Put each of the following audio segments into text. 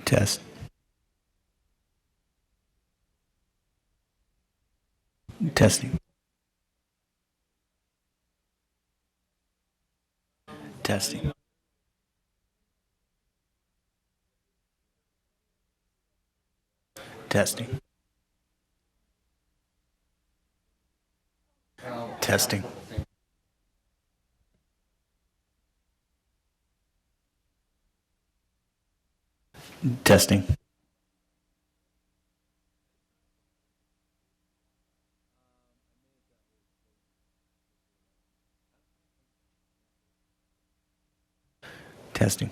Test. Testing. Testing. Testing. Testing. Testing. Testing.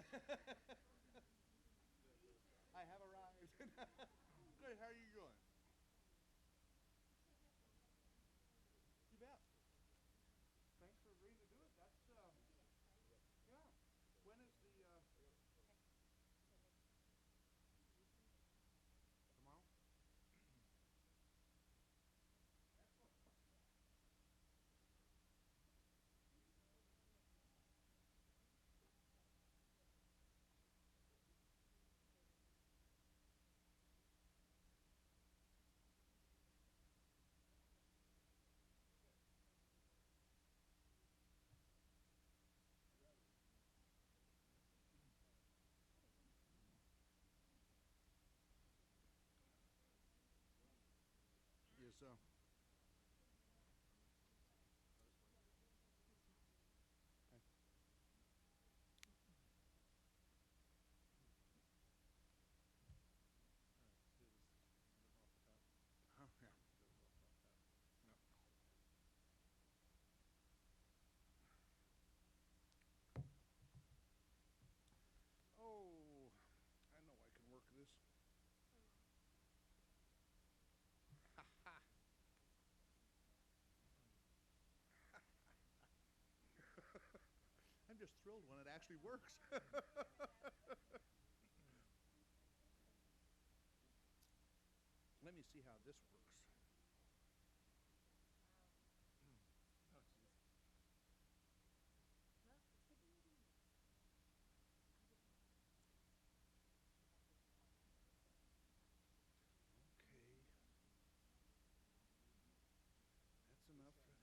I have arrived. Good, how are you doing? You bet. Thanks for agreeing to do it. That's, yeah. When is the, tomorrow? Excellent. Is, okay. Huh, yeah. No. Oh, I know I can work this. Ha ha. I'm just thrilled when it actually works. Let me see how this works. Oh, jeez. Okay. That's enough for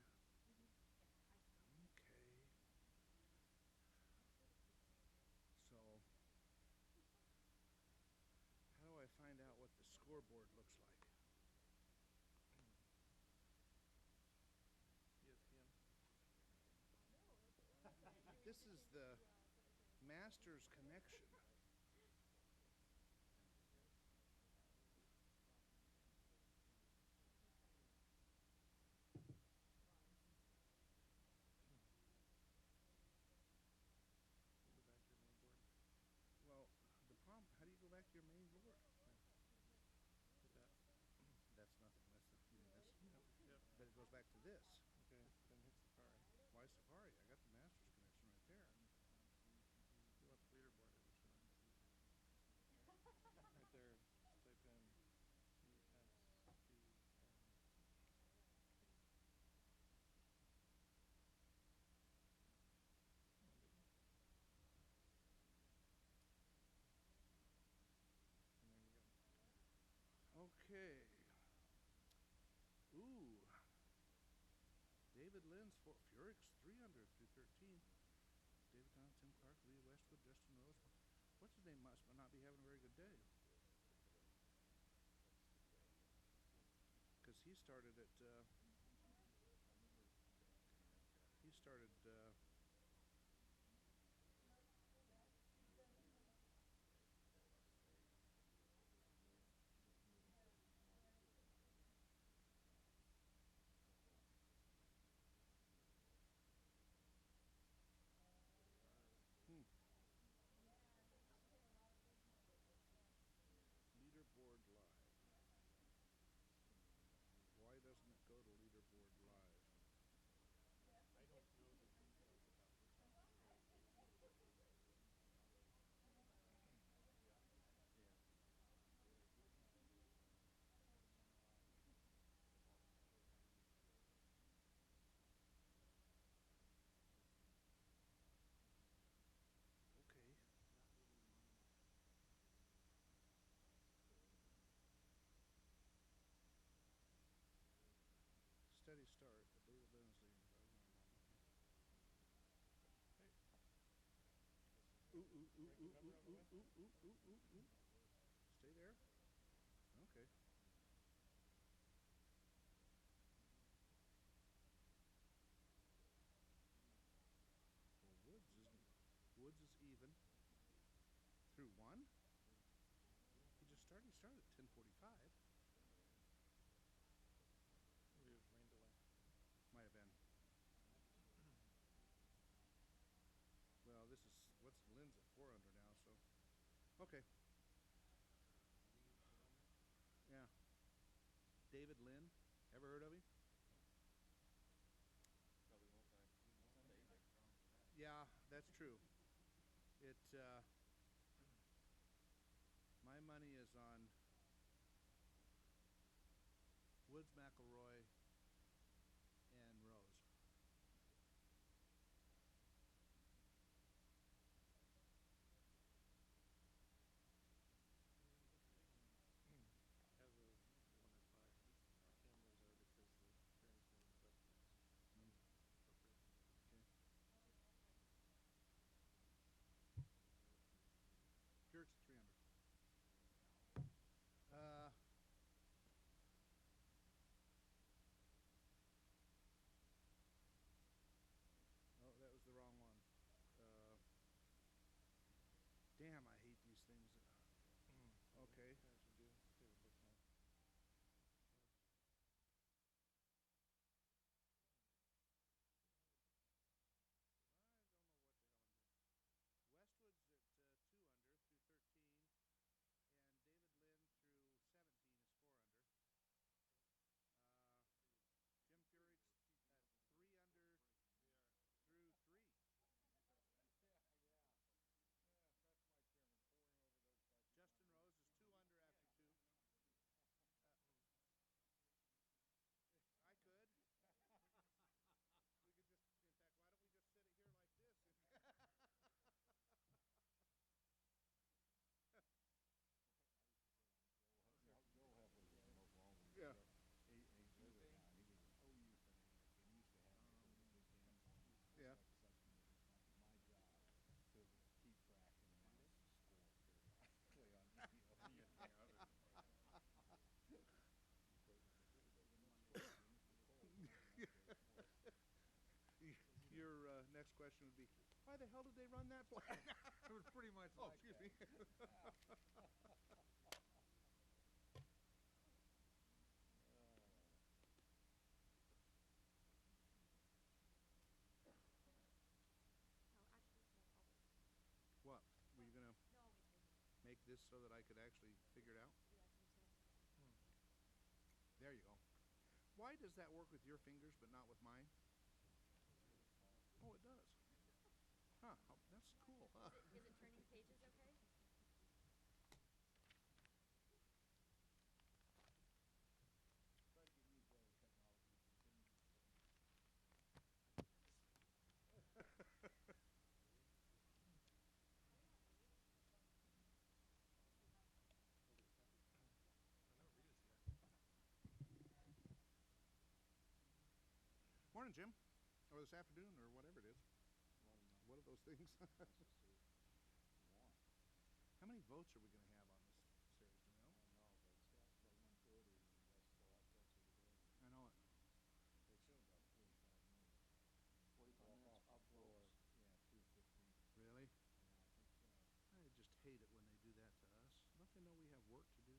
okay. So, how do I find out what the scoreboard looks like? ESPN. This is the master's connection. Go back to your main board. Well, the problem, how do you go back to your main board? Hit that. That's nothing. That's the, you mean this? Yep. Yep. But it goes back to this. Okay. Then hit Safari. Why Safari? I got the master's connection right there. You want the leaderboard? It will show. Right there. Just type in ESPN. And there you go. Okay. Ooh. David Lynn's for Furix 300 through 13. David Don, Tim Clark, Leah Westwood, Justin Rose. What's his name? Must not be having a very good day. Because he started at, he started, Leaderboard Live. Why doesn't it go to Leaderboard Live? I don't know the details about this one. Yeah. Okay. Steady start, but David Lynn's leading. Hey. Ooh, ooh, ooh, Ranking ooh, number ooh, on the ooh, way. ooh, ooh, ooh, ooh, ooh. Stay there. Okay. Well, Woods is even through one. He just started. He started at 10:45. Maybe it was rain delay. Might have been. Well, this is what's Lynn's at 400 now. Okay. Yeah. David Lynn. Ever heard of him? Probably won't by Sunday either. Yeah, that's true. It, my money is on Woods, McElroy, and Rose. Have the one that's by cameras are because the parents made requests from appropriations. Okay. Purix at 300. Oh, that was the wrong one. Damn, I hate these things. Okay. As you do. Take a bookmark. I don't know what the hell I'm doing. Westwood's at 2 under through 13, and David Lynn through 17 is 4 under. Jim Furyk's at 3 under through 3. Yeah, that's my chairman pouring over those budgets. Justin Rose is 2 under after 2. I could. We could just, in fact, why don't we just sit it here like this? Joel Hefley was in Oklahoma. Yeah. He's living now. He was an OU fanatic, and he used to have me go to big games on Yeah. subcommittee. My job to keep track and announce the score periodically on EventID. Your next question would be, why the hell did they run that play? It was pretty much Oh, like excuse that. me. Oh, actually, no, I'll wait. What? Were you going to No, I'll wait till you make this so that I could actually figure it out? do that to me. There you go. Why does that work with your fingers but not with mine? Oh, it does. Huh, that's cool. Huh? Is it turning pages okay? Try to get used to all the technology. I know Rita's here. Morning, Jim. Or this afternoon, or whatever it is. What are those things? How many votes are we going to have on this series? Do we know? No, but it starts by 1:30, and that's the last votes of the day. I know it. They show about 45 minutes. 45 Walk minutes off of the floor, votes. yeah, 2:15. Really? Yeah, I think so. I just hate it when they do that to us. Don't they know we have work to do?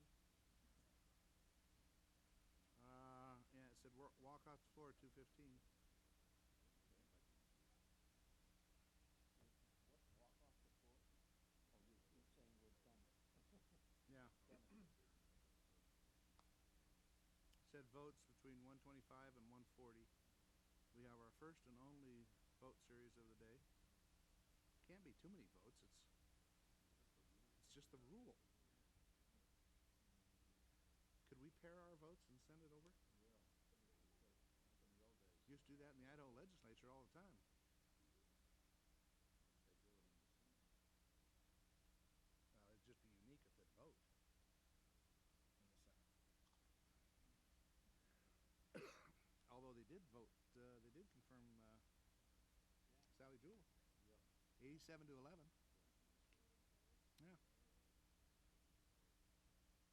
Yeah, it said walk off the floor at 2:15. What, walk off the floor? Oh, you're saying we're done. Yeah. Done. Said votes between 125 and 140. We have our first and only vote series of the day. Can't be too many votes. It's just the rule. Could we pair our votes and send it over? Yeah. From the old days. Used to do that in the Idaho legislature all the time. They do it in the Senate. It'd just be unique if they'd vote in the Senate. Although they did vote, they did confirm Sally Jewell. Yep. 87-11. Yeah. Then we found out the last time she was changed, I think, too.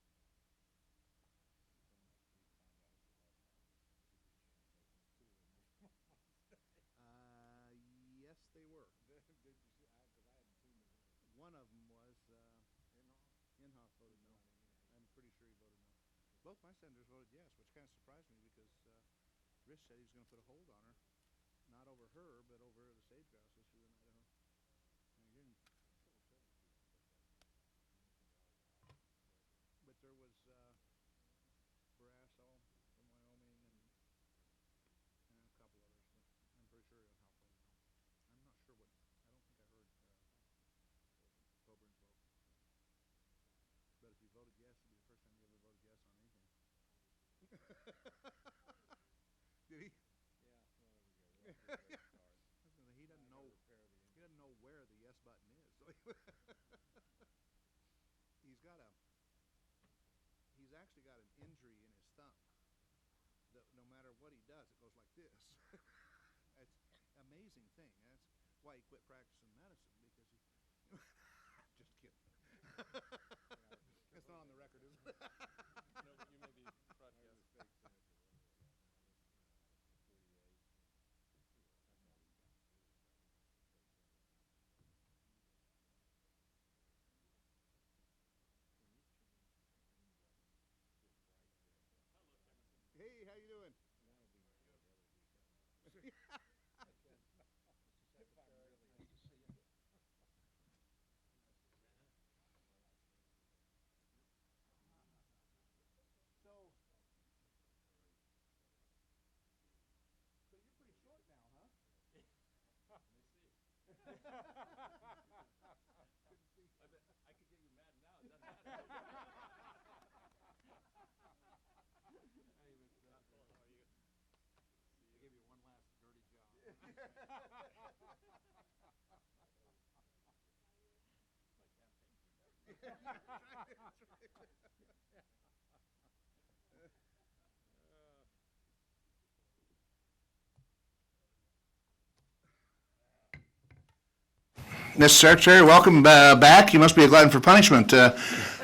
Yes, they were. Did you see? Because I hadn't tuned it in. One of them was Inhofe? Inhofe voted no. Yeah. I'm pretty sure he voted no. Both my senators voted yes, which kind of surprised me because Rich said he was going to put a hold on her, not over her, but over the sage grouse issue in Idaho. And he didn't. Civil service people put that. He's actually got an injury in his thumb that no matter what he does, it goes like this. It's an amazing thing. That's why he quit practicing medicine, because he. Just kidding. It's not on the record, is it? No, but you may be broadcast. Hey, how you doing? So you're pretty short now, huh? Let me see. Couldn't see. I bet I could get you mad now. It doesn't matter. Hey, Mr. President. How are you? I give you one last dirty job. My campaign team. Mr. Secretary, welcome back. You must be a glutton for punishment.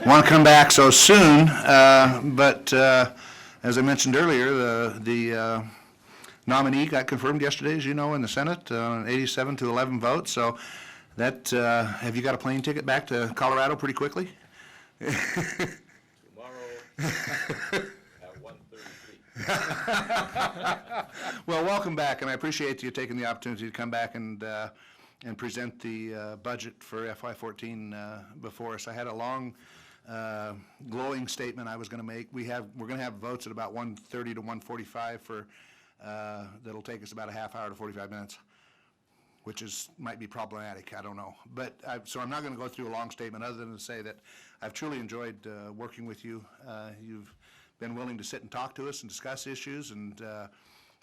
Want to come back so soon, but as I mentioned earlier, the nominee got confirmed yesterday, as you know, in the Senate, 87 to 11 votes. So that have you got a plane ticket back to Colorado pretty quickly? Tomorrow at 1:33. Well, welcome back, and I appreciate you taking the opportunity to come back and present the budget for FY14 before us. I had a long, glowing statement I was going to make. We're going to have votes at about 1:30 to 1:45 for that'll take us about a half hour to 45 minutes, which might be problematic. I don't know, but so I'm not going to go through a long statement other than to say that I've truly enjoyed working with you. You've been willing to sit and talk to us and discuss issues and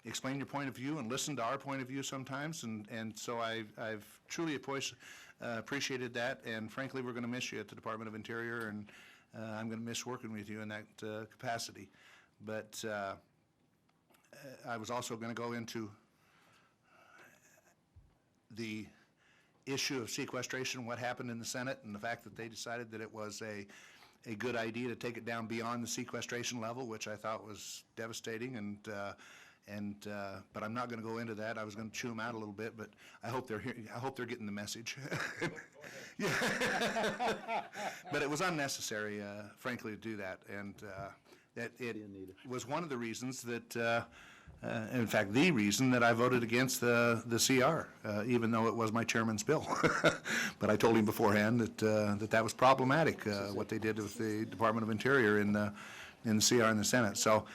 explain your point of view and listen to our point of view sometimes, and so I've truly appreciated that, and frankly, we're going to miss you at the Department of Interior, and I'm going to miss working with you in that capacity. But I was also going to go into the issue of sequestration, what happened in the Senate, and the fact that they decided that it was a good idea to take it down beyond the sequestration level, which I thought was devastating, but I'm not going to go into that. I was going to chew them out a little bit, but I hope they're getting the message. Yeah. But it was unnecessary, frankly, to do that, and that it was one of the reasons that, in fact, the reason that I voted against the CR, even though it was my chairman's bill. But I told him beforehand that was problematic, what they did with the Department of Interior in the CR in the Senate. So.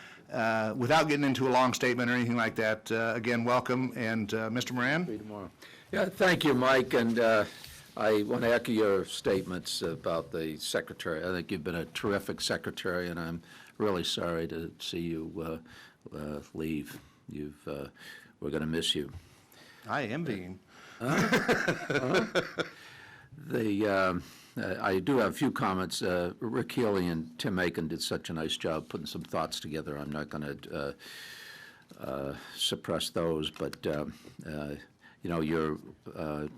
Without getting into a long statement or anything like that, again, welcome, and Mr. Moran? Tomorrow. Yeah, thank you, Mike, and I want to echo your statements about the secretary. I think you've been a terrific secretary, and I'm really sorry to see you leave. We're going to miss you. I envy him. I do have a few comments. Rick Healy and Tim Aiken did such a nice job putting some thoughts together. I'm not going to suppress those, but you know, you're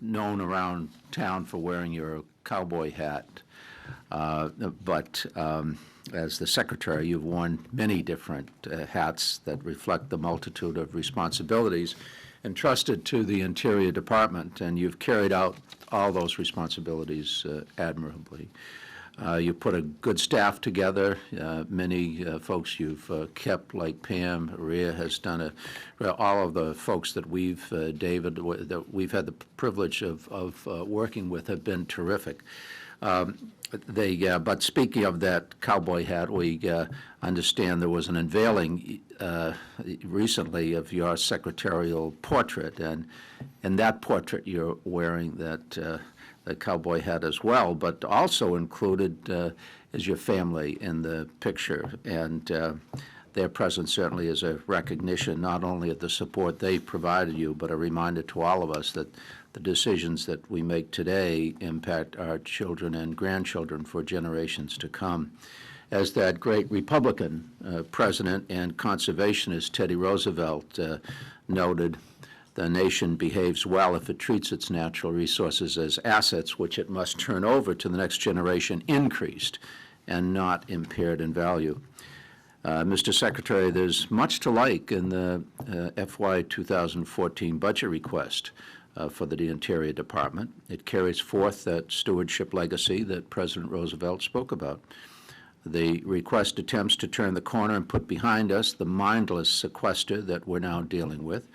known around town for wearing your cowboy hat, but as the secretary, you've worn many different hats that reflect the multitude of responsibilities entrusted to the Interior Department, and you've carried out all those responsibilities admirably. You put a good staff together. Many folks you've kept, like Pam, Rhea has done all of the folks that David, that we've had the privilege of working with have been terrific. But speaking of that cowboy hat, we understand there was an unveiling recently of your secretarial portrait, and in that portrait you're wearing the cowboy hat as well, but also included is your family in the picture, and their presence certainly is a recognition not only of the support they provided you, but a reminder to all of us that the decisions that we make today impact our children and grandchildren for generations to come. As that great Republican president and conservationist Teddy Roosevelt noted, the nation behaves well if it treats its natural resources as assets which it must turn over to the next generation increased and not impaired in value. Mr. Secretary, there's much to like in the FY 2014 budget request for the Interior Department. It carries forth that stewardship legacy that President Roosevelt spoke about. The request attempts to turn the corner and put behind us the mindless sequester that we're now dealing with.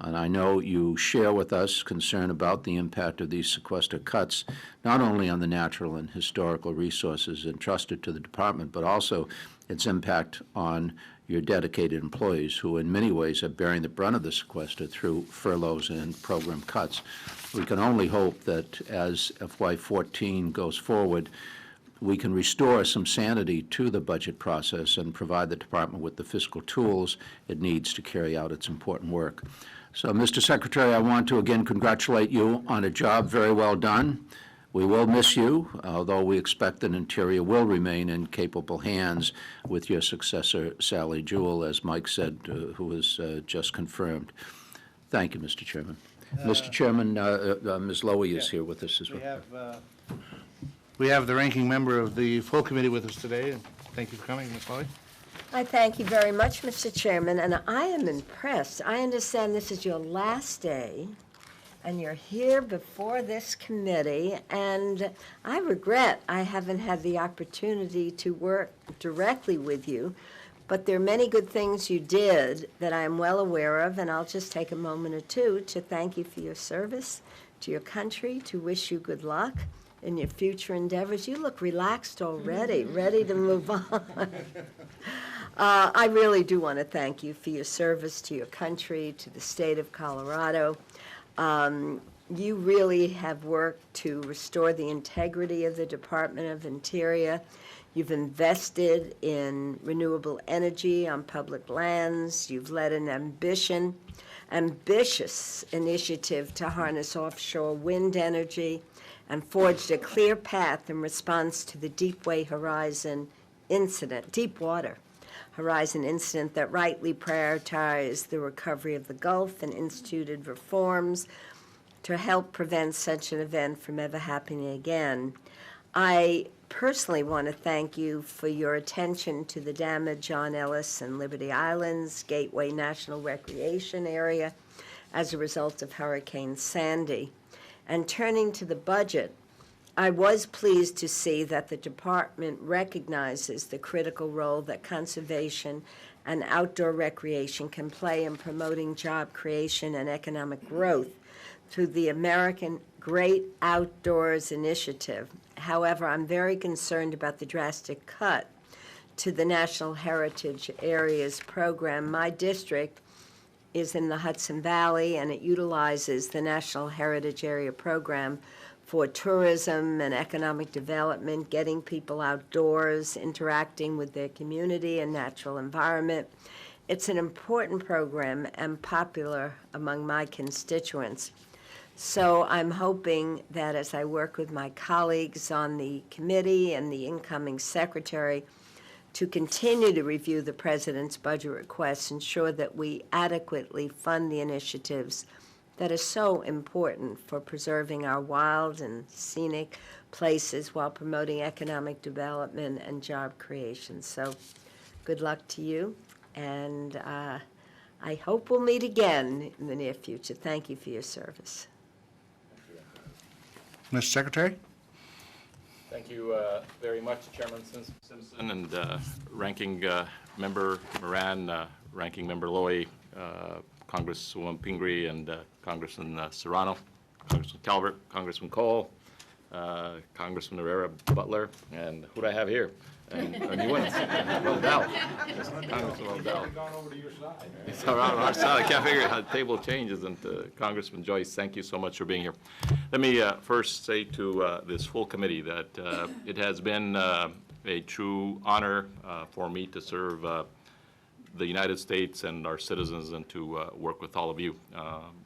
And I know you share with us concern about the impact of these sequester cuts, not only on the natural and historical resources entrusted to the department, but also its impact on your dedicated employees who in many ways are bearing the brunt of the sequester through furloughs and program cuts. We can only hope that as FY14 goes forward, we can restore some sanity to the budget process and provide the department with the fiscal tools it needs to carry out its important work. So, Mr. Secretary, I want to again congratulate you on a job very well done. We will miss you, although we expect that Interior will remain in capable hands with your successor, Sally Jewell, as Mike said, who was just confirmed. Thank you, Mr. Chairman. Mr. Chairman, Ms. Lowy is here with us as well. We have the ranking member of the full committee with us today, and thank you for coming, Ms. Lawley. I thank you very much, Mr. Chairman, and I am impressed. I understand this is your last day, and you're here before this committee, and I regret I haven't had the opportunity to work directly with you, but there are many good things you did that I am well aware of, and I'll just take a moment or two to thank you for your service to your country, to wish you good luck in your future endeavors. You look relaxed already, ready to move on. I really do want to thank you for your service to your country, to the state of Colorado. You really have worked to restore the integrity of the Department of Interior. You've invested in renewable energy on public lands. You've led an ambitious initiative to harness offshore wind energy and forged a clear path in response to the Deepwater Horizon incident that rightly prioritized the recovery of the Gulf and instituted reforms to help prevent such an event from ever happening again. I personally want to thank you for your attention to the damage on Ellis and Liberty Islands, Gateway National Recreation Area, as a result of Hurricane Sandy. And turning to the budget, I was pleased to see that the department recognizes the critical role that conservation and outdoor recreation can play in promoting job creation and economic growth through the American Great Outdoors Initiative. However, I'm very concerned about the drastic cut to the National Heritage Areas program. My district is in the Hudson Valley, and it utilizes the National Heritage Area program for tourism and economic development, getting people outdoors, interacting with their community and natural environment. It's an important program and popular among my constituents. So I'm hoping that as I work with my colleagues on the committee and the incoming secretary to continue to review the President's budget requests, ensure that we adequately fund the initiatives that are so important for preserving our wild and scenic places while promoting economic development and job creation. So good luck to you, and I hope we'll meet again in the near future. Thank you for your service. Mr. Secretary? Thank you very much, Chairman Simpson and Ranking Member Moran, Ranking Member Lowy, Congresswoman Pingree, and Congressman Serrano, Congressman Calvert, Congressman Cole, Congressman Herrera Butler, and who do I have here? And new ones, Rondell. Congressman Rondell. Gone over to your side. It's around our side. I can't figure out how the table changes. And Congressman Joyce, thank you so much for being here. Let me first say to this full committee that it has been a true honor for me to serve the United States and our citizens and to work with all of you.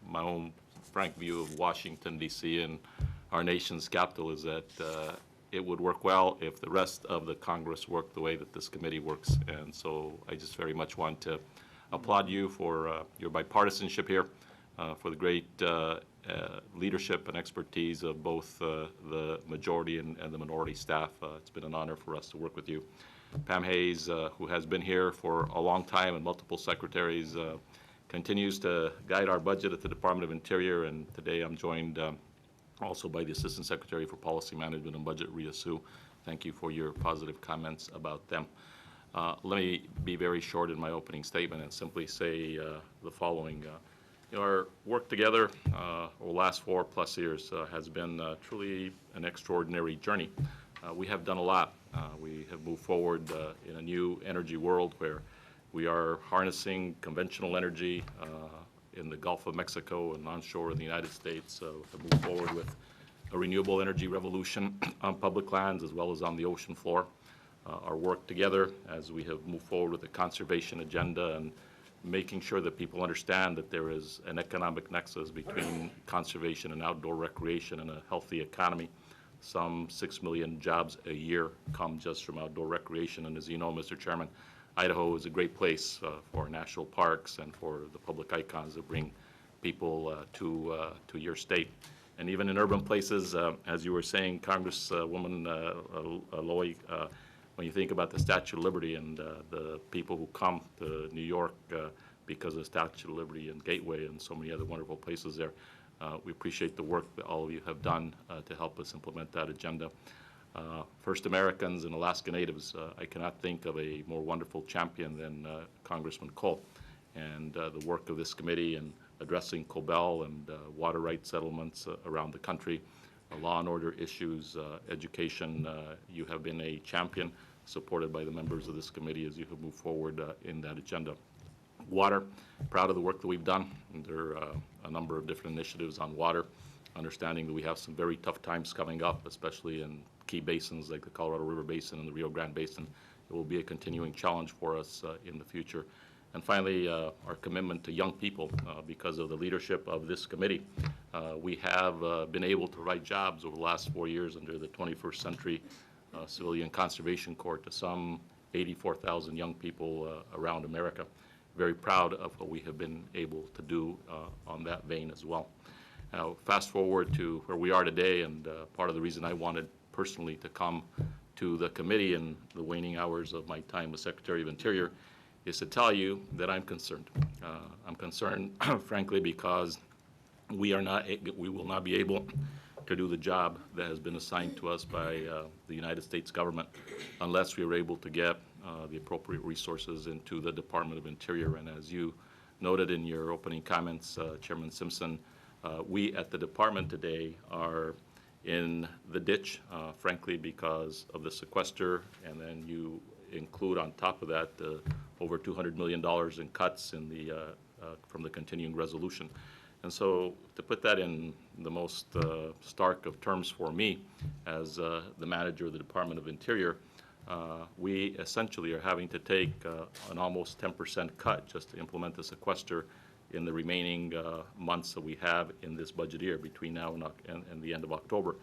My own frank view of Washington, D.C. and our nation's capital is that it would work well if the rest of the Congress worked the way that this committee works. And so I just very much want to applaud you for your bipartisanship here, for the great leadership and expertise of both the majority and the minority staff. It's been an honor for us to work with you. Pam Hayes, who has been here for a long time and multiple secretaries, continues to guide our budget at the Department of Interior, and today I'm joined also by the Assistant Secretary for Policy Management and Budget, Rhea Sue. Thank you for your positive comments about them. Let me be very short in my opening statement and simply say the following. Our work together over the last 4+ years has been truly an extraordinary journey. We have done a lot. We have moved forward in a new energy world where we are harnessing conventional energy in the Gulf of Mexico and onshore in the United States. To move forward with a renewable energy revolution on public lands as well as on the ocean floor. Our work together as we have moved forward with the conservation agenda and making sure that people understand that there is an economic nexus between conservation and outdoor recreation and a healthy economy. Some 6 million jobs a year come just from outdoor recreation. And as you know, Mr. Chairman, Idaho is a great place for national parks and for the public icons that bring people to your state. And even in urban places, as you were saying, Congresswoman Loy, when you think about the Statue of Liberty and the people who come to New York because of the Statue of Liberty and Gateway and so many other wonderful places there, we appreciate the work that all of you have done to help us implement that agenda. First Americans and Alaska Natives, I cannot think of a more wonderful champion than Congressman Cole. And the work of this committee in addressing COBEL and water rights settlements around the country, law and order issues, education, you have been a champion, supported by the members of this committee as you have moved forward in that agenda. Water, proud of the work that we've done. There are a number of different initiatives on water, understanding that we have some very tough times coming up, especially in key basins like the Colorado River Basin and the Rio Grande Basin. It will be a continuing challenge for us in the future. And finally, our commitment to young people. Because of the leadership of this committee, we have been able to write jobs over the last 4 years under the 21st Century Civilian Conservation Corps to some 84,000 young people around America. Very proud of what we have been able to do on that vein as well. Now, fast forward to where we are today, and part of the reason I wanted personally to come to the committee in the waning hours of my time as Secretary of Interior is to tell you that I'm concerned. I'm concerned, frankly, because we will not be able to do the job that has been assigned to us by the United States government unless we are able to get the appropriate resources into the Department of Interior. And as you noted in your opening comments, Chairman Simpson, we at the department today are in the ditch, frankly, because of the sequester, and then you include on top of that over $200 million in cuts in the, from the continuing resolution. And so to put that in the most stark of terms for me as the manager of the Department of Interior, we essentially are having to take an almost 10% cut just to implement the sequester in the remaining months that we have in this budget year between now and the end of October.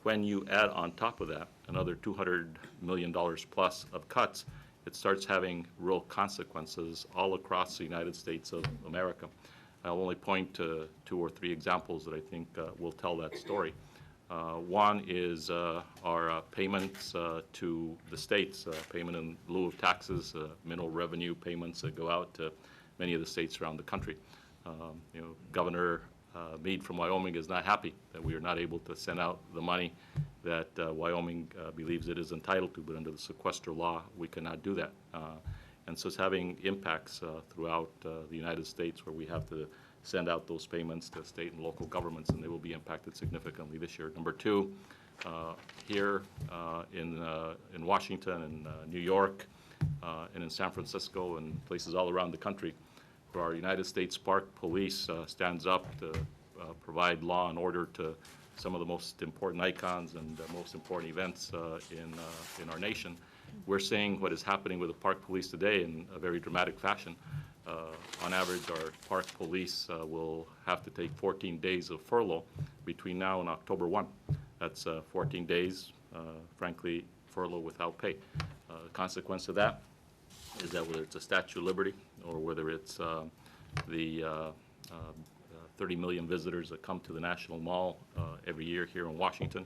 When you add on top of that another $200 million plus of cuts, it starts having real consequences all across the United States of America. I'll only point to 2 or 3 examples that I think will tell that story. One is our payments to the states, payment in lieu of taxes, mineral revenue payments that go out to many of the states around the country. Governor Meade from Wyoming is not happy that we are not able to send out the money that Wyoming believes it is entitled to, but under the sequester law, we cannot do that. And so it's having impacts throughout the United States where we have to send out those payments to state and local governments, and they will be impacted significantly this year. Number 2, here in Washington and New York and in San Francisco and places all around the country, where our United States Park Police stands up to provide law and order to some of the most important icons and most important events in our nation. We're seeing what is happening with the park police today in a very dramatic fashion. On average, our park police will have to take 14 days of furlough between now and October 1. That's 14 days, frankly, furlough without pay. The consequence of that is that whether it's a Statue of Liberty or whether it's the 30 million visitors that come to the National Mall every year here in Washington,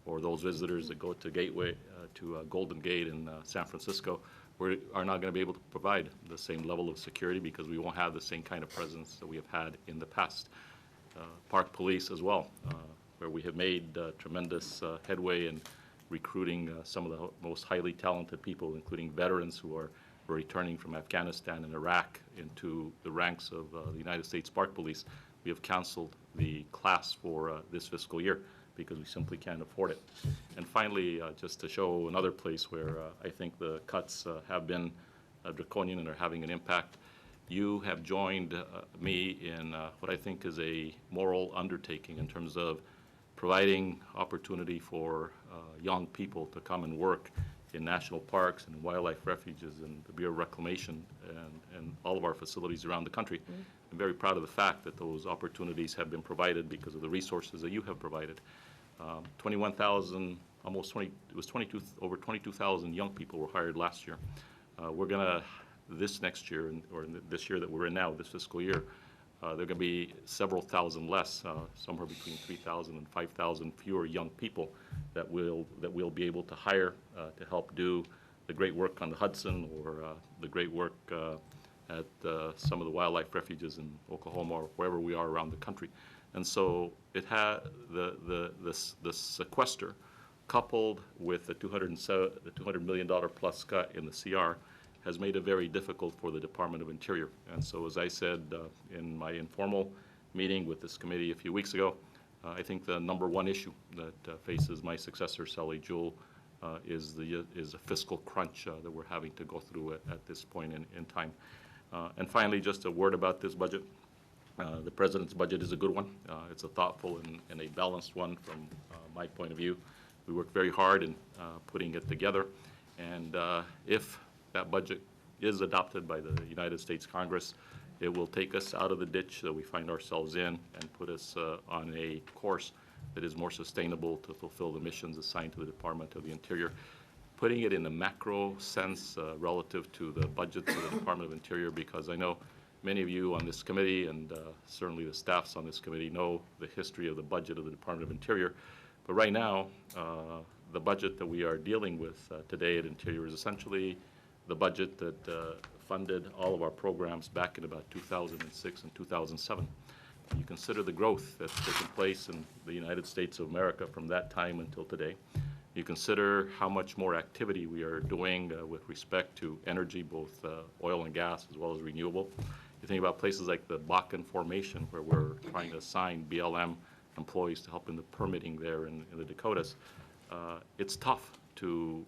or those visitors that go to Gateway, to Golden Gate in San Francisco, we are not going to be able to provide the same level of security because we won't have the same kind of presence that we have had in the past. Park police as well, where we have made tremendous headway in recruiting some of the most highly talented people, including veterans who are returning from Afghanistan and Iraq into the ranks of the United States Park Police. We have canceled the class for this fiscal year because we simply can't afford it. And finally, just to show another place where I think the cuts have been draconian and are having an impact, you have joined me in what I think is a moral undertaking in terms of providing opportunity for young people to come and work in national parks and wildlife refuges and the Bureau of Reclamation and all of our facilities around the country. I'm very proud of the fact that those opportunities have been provided because of the resources that you have provided. 21,000, almost 20, it was 22, over 22,000 young people were hired last year. We're going to, this next year, or this year that we're in now, this fiscal year, there are going to be several thousand less, somewhere between 3,000 and 5,000 fewer young people that we'll be able to hire to help do the great work on the Hudson or the great work at some of the wildlife refuges in Oklahoma or wherever we are around the country. And so it had the sequester coupled with the $200 million plus cut in the CR has made it very difficult for the Department of Interior. And so as I said in my informal meeting with this committee a few weeks ago, I think the number one issue that faces my successor, Sally Jewell, is a fiscal crunch that we're having to go through at this point in time. And finally, just a word about this budget. The President's budget is a good one. It's a thoughtful and a balanced one from my point of view. We worked very hard in putting it together. And if that budget is adopted by the United States Congress, it will take us out of the ditch that we find ourselves in and put us on a course that is more sustainable to fulfill the missions assigned to the Department of the Interior. Putting it in a macro sense relative to the budgets of the Department of Interior, because I know many of you on this committee and certainly the staffs on this committee know the history of the budget of the Department of Interior. But right now, the budget that we are dealing with today at Interior is essentially the budget that funded all of our programs back in about 2006 and 2007. You consider the growth that's taken place in the United States of America from that time until today. You consider how much more activity we are doing with respect to energy, both oil and gas as well as renewable. You think about places like the Bakken Formation, where we're trying to assign BLM employees to help in the permitting there in the Dakotas. It's tough to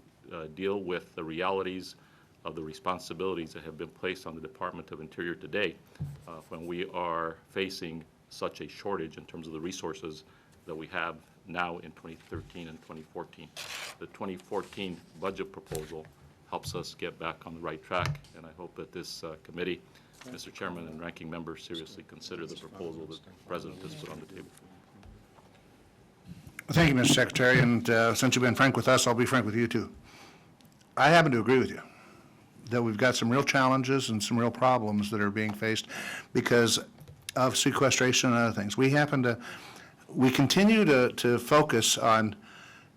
deal with the realities of the responsibilities that have been placed on the Department of Interior today when we are facing such a shortage in terms of the resources that we have now in 2013 and 2014. The 2014 budget proposal helps us get back on the right track, and I hope that this committee, Mr. Chairman and Ranking Member, seriously consider the proposal that the President has put on the table. Thank you, Mr. Secretary, and since you've been frank with us, I'll be frank with you too. I happen to agree with you that we've got some real challenges and some real problems that are being faced because of sequestration and other things. We continue to focus on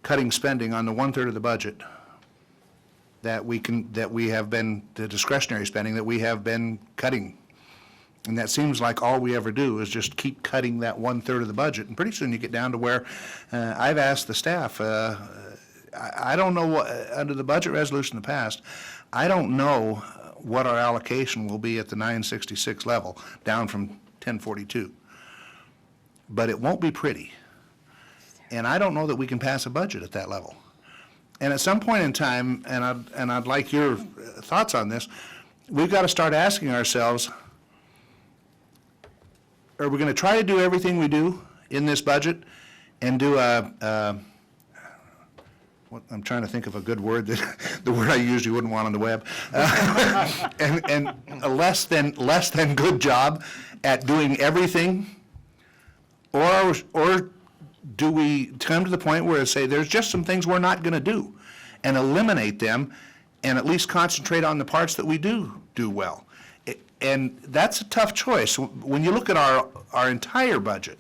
cutting spending on the 1/3 of the budget the discretionary spending that we have been cutting. And that seems like all we ever do is just keep cutting that 1/3 of the budget. And pretty soon you get down to where I've asked the staff, I don't know what, under the budget resolution in the past, I don't know what our allocation will be at the 966 level, down from 1042. But it won't be pretty. And I don't know that we can pass a budget at that level. And at some point in time, and I'd like your thoughts on this, we've got to start asking ourselves, are we going to try to do everything we do in this budget and do I'm trying to think of a good word, that the word I usually wouldn't want on the web, and a less than good job at doing everything, or do we come to the point where we say there's just some things we're not going to do, and eliminate them, and at least concentrate on the parts that we do well, and that's a tough choice. When you look at our entire budget,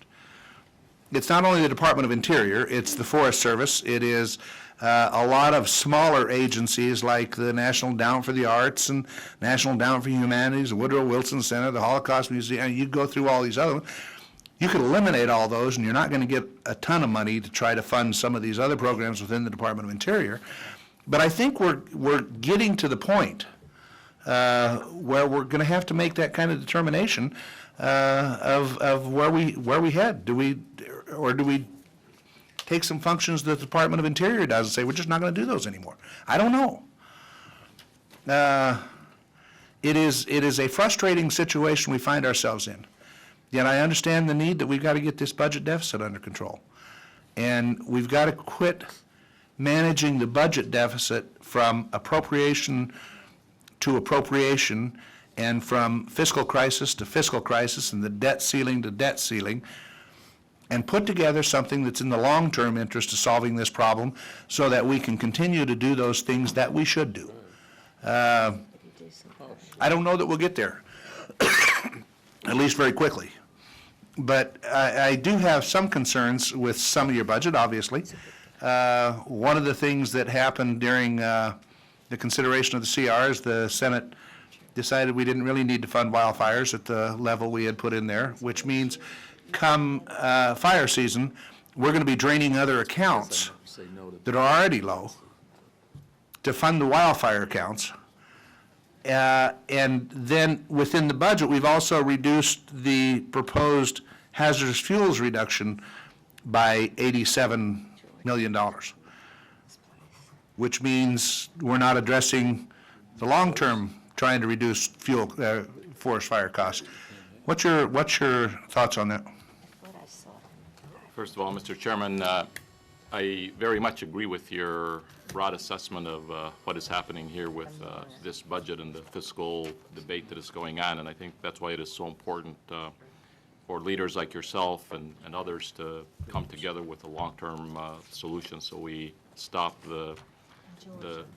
it's not only the Department of Interior, it's the Forest Service, it is a lot of smaller agencies like the National Endowment for the Arts and National Endowment for Humanities, the Woodrow Wilson Center, the Holocaust Museum. You go through all these other ones. You could eliminate all those, and you're not going to get a ton of money to try to fund some of these other programs within the Department of Interior. But I think we're getting to the point where we're going to have to make that kind of determination of where we head. Do we take some functions that the Department of Interior does and say, we're just not going to do those anymore? I don't know. It is a frustrating situation we find ourselves in. Yet I understand the need that we've got to get this budget deficit under control. And we've got to quit managing the budget deficit from appropriation to appropriation and from fiscal crisis to fiscal crisis and the debt ceiling to debt ceiling, and put together something that's in the long-term interest of solving this problem so that we can continue to do those things that we should do. I don't know that we'll get there, at least very quickly. But I do have some concerns with some of your budget, obviously. One of the things that happened during the consideration of the CRs, the Senate decided we didn't really need to fund wildfires at the level we had put in there, which means come fire season, we're going to be draining other accounts that are already low to fund the wildfire accounts. And then within the budget, we've also reduced the proposed hazardous fuels reduction by $87 million, which means we're not addressing the long-term trying to reduce fuel forest fire costs. What's your thoughts on that? First of all, Mr. Chairman, I very much agree with your broad assessment of what is happening here with this budget and the fiscal debate that is going on, and I think that's why it is so important for leaders like yourself and others to come together with a long-term solution so we stop the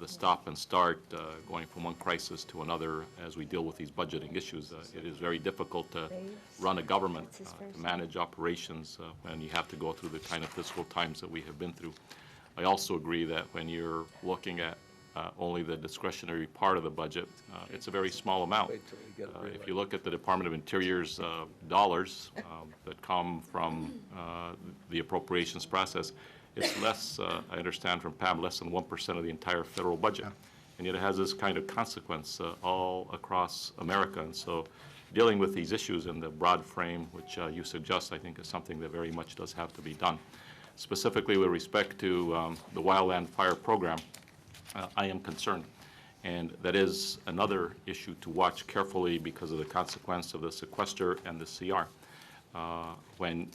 stop and start going from one crisis to another as we deal with these budgeting issues. It is very difficult to run a government, to manage operations when you have to go through the kind of fiscal times that we have been through. I also agree that when you're looking at only the discretionary part of the budget, it's a very small amount. If you look at the Department of Interior's dollars that come from the appropriations process, it's less, I understand from Pam, less than 1% of the entire federal budget. And yet it has this kind of consequence all across America. And so dealing with these issues in the broad frame, which you suggest, I think is something that very much does have to be done. Specifically with respect to the wildland fire program, I am concerned. And that is another issue to watch carefully because of the consequence of the sequester and the CR. When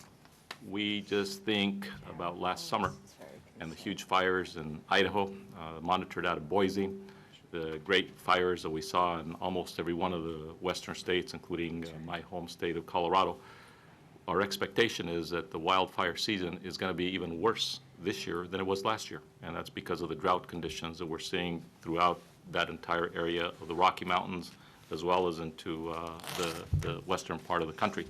we just think about last summer and the huge fires in Idaho, monitored out of Boise, the great fires that we saw in almost every one of the western states, including my home state of Colorado, our expectation is that the wildfire season is going to be even worse this year than it was last year. And that's because of the drought conditions that we're seeing throughout that entire area of the Rocky Mountains, as well as into the western part of the country.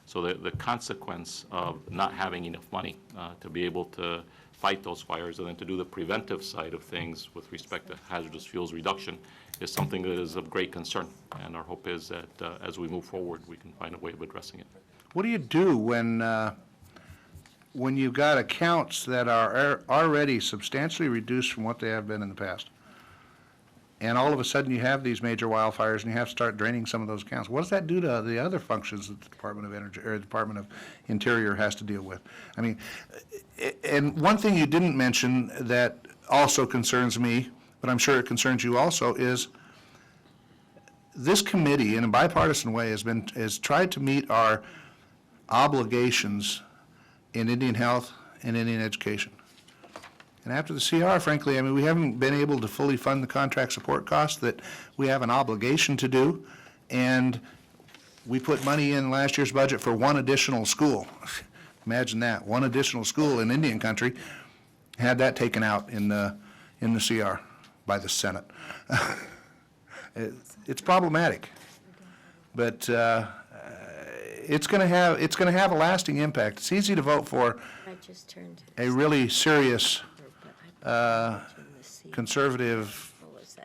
So the consequence of not having enough money to be able to fight those fires and then to do the preventive side of things with respect to hazardous fuels reduction is something that is of great concern. And our hope is that as we move forward, we can find a way of addressing it. What do you do when you've got accounts that are already substantially reduced from what they have been in the past? And all of a sudden you have these major wildfires and you have to start draining some of those accounts. What does that do to the other functions that the Department of Energy or the Department of Interior has to deal with? I mean, and one thing you didn't mention that also concerns me, but I'm sure it concerns you also, is this committee in a bipartisan way has tried to meet our obligations in Indian health, in Indian education. And after the CR, frankly, I mean, we haven't been able to fully fund the contract support costs that we have an obligation to do, and we put money in last year's budget for one additional school. Imagine that, one additional school in Indian country, had that taken out in the CR by the Senate. It's problematic, but it's going to have a lasting impact. It's easy to vote for I just turned. a really serious conservative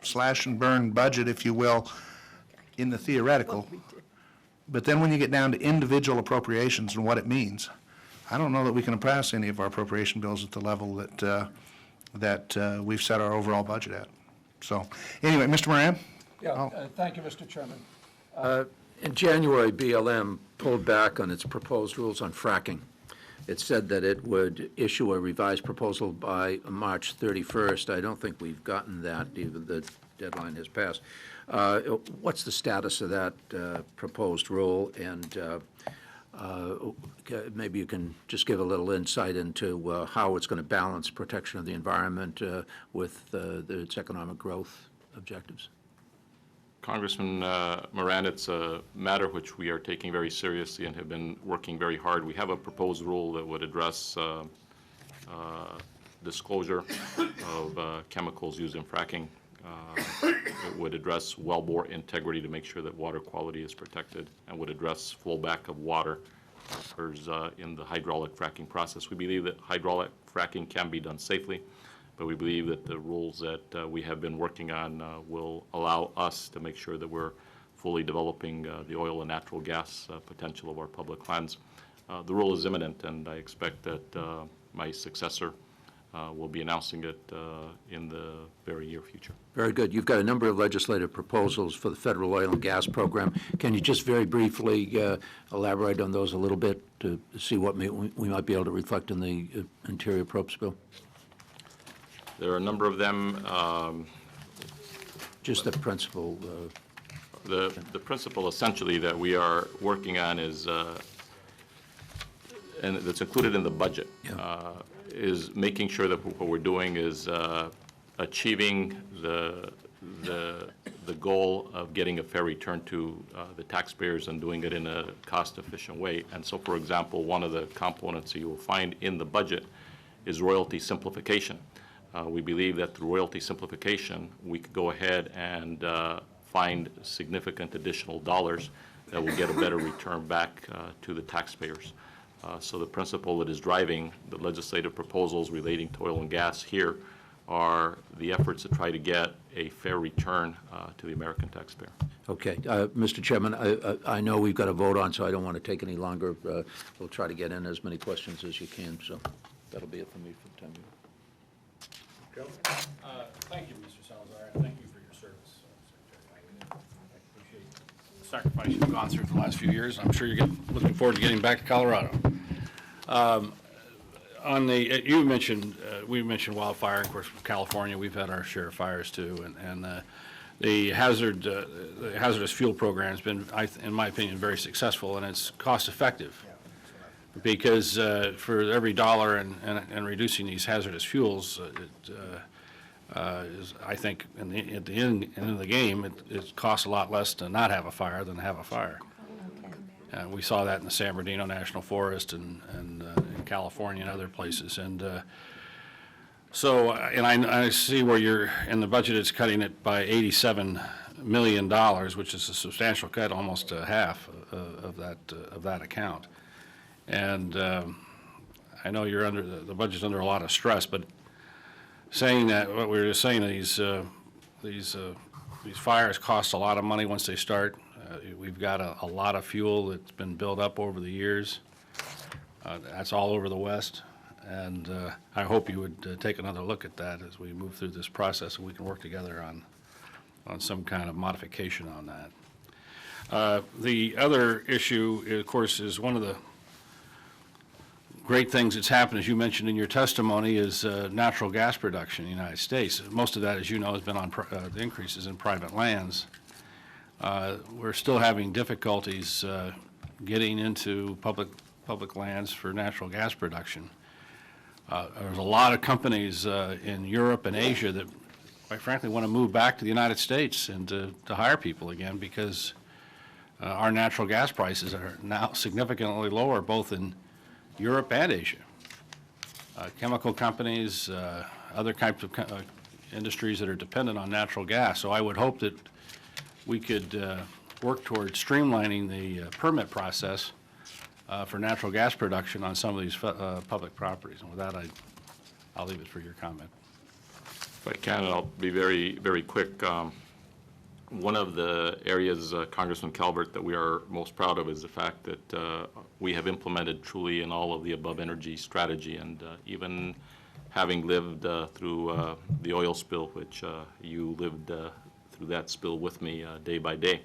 slash and burn budget, if you will, in the theoretical. But then when you get down to individual appropriations and what it means, I don't know that we can pass any of our appropriation bills at the level that we've set our overall budget at. So, anyway, Mr. Moran? Yeah, thank you, Mr. Chairman. In January, BLM pulled back on its proposed rules on fracking. It said that it would issue a revised proposal by March 31st. I don't think we've gotten that, even the deadline has passed. What's the status of that proposed rule? And maybe you can just give a little insight into how it's going to balance protection of the environment with its economic growth objectives. Congressman Moran, it's a matter which we are taking very seriously and have been working very hard. We have a proposed rule that would address disclosure of chemicals used in fracking. It would address wellbore integrity to make sure that water quality is protected, and would address flow back of water in the hydraulic fracking process. We believe that hydraulic fracking can be done safely, but we believe that the rules that we have been working on will allow us to make sure that we're fully developing the oil and natural gas potential of our public lands. The rule is imminent, and I expect that my successor will be announcing it in the very near future. Very good. You've got a number of legislative proposals for the federal oil and gas program. Can you just very briefly elaborate on those a little bit to see what we might be able to reflect in the Interior Appropriations Bill? There are a number of them. Just the principle. The principle essentially that we are working on is, and that's included in the budget, is making sure that what we're doing is achieving the goal of getting a fair return to the taxpayers and doing it in a cost-efficient way. And so, for example, one of the components that you will find in the budget is royalty simplification. We believe that through royalty simplification, we could go ahead and find significant additional dollars that will get a better return back to the taxpayers. So the principle that is driving the legislative proposals relating to oil and gas here are the efforts to try to get a fair return to the American taxpayer. Okay. Mr. Chairman, I know we've got a vote on, so I don't want to take any longer. We'll try to get in as many questions as you can, so that'll be it for me for the time being. Thank you, Mr. Salazar, and thank you for your service, Secretary. I appreciate the sacrifice you've gone through for the last few years. I'm sure you're looking forward to getting back to Colorado. You mentioned, we mentioned wildfire. Of course, California, we've had our share of fires too, and the hazardous fuel program has been, in my opinion, very successful, and it's cost effective. Because for every dollar in reducing these hazardous fuels, is, I think, at the end of the game, it costs a lot less to not have a fire than to have a fire. We saw that in the San Bernardino National Forest and in California and other places. And so, and I see where you're, in the budget, it's cutting it by $87 million, which is a substantial cut, almost half of that account. And I know you're under, the budget's under a lot of stress, but saying that, what we were just saying, these fires cost a lot of money once they start. We've got a lot of fuel that's been built up over the years. That's all over the West. And I hope you would take another look at that as we move through this process, and we can work together on some kind of modification on that. The other issue, of course, is one of the great things that's happened, as you mentioned in your testimony, is natural gas production in the United States. Most of that, as you know, has been on the increases in private lands. We're still having difficulties getting into public lands for natural gas production. There's a lot of companies in Europe and Asia that, quite frankly, want to move back to the United States and to hire people again because our natural gas prices are now significantly lower both in Europe and Asia. Chemical companies, other types of industries that are dependent on natural gas. So I would hope that we could work towards streamlining the permit process for natural gas production on some of these public properties. And with that, I'll leave it for your comment. If I can, I'll be very, very quick. One of the areas, Congressman Calvert, that we are most proud of is the fact that we have implemented truly in all of the above energy strategy. And even having lived through the oil spill, which you lived through that spill with me day by day,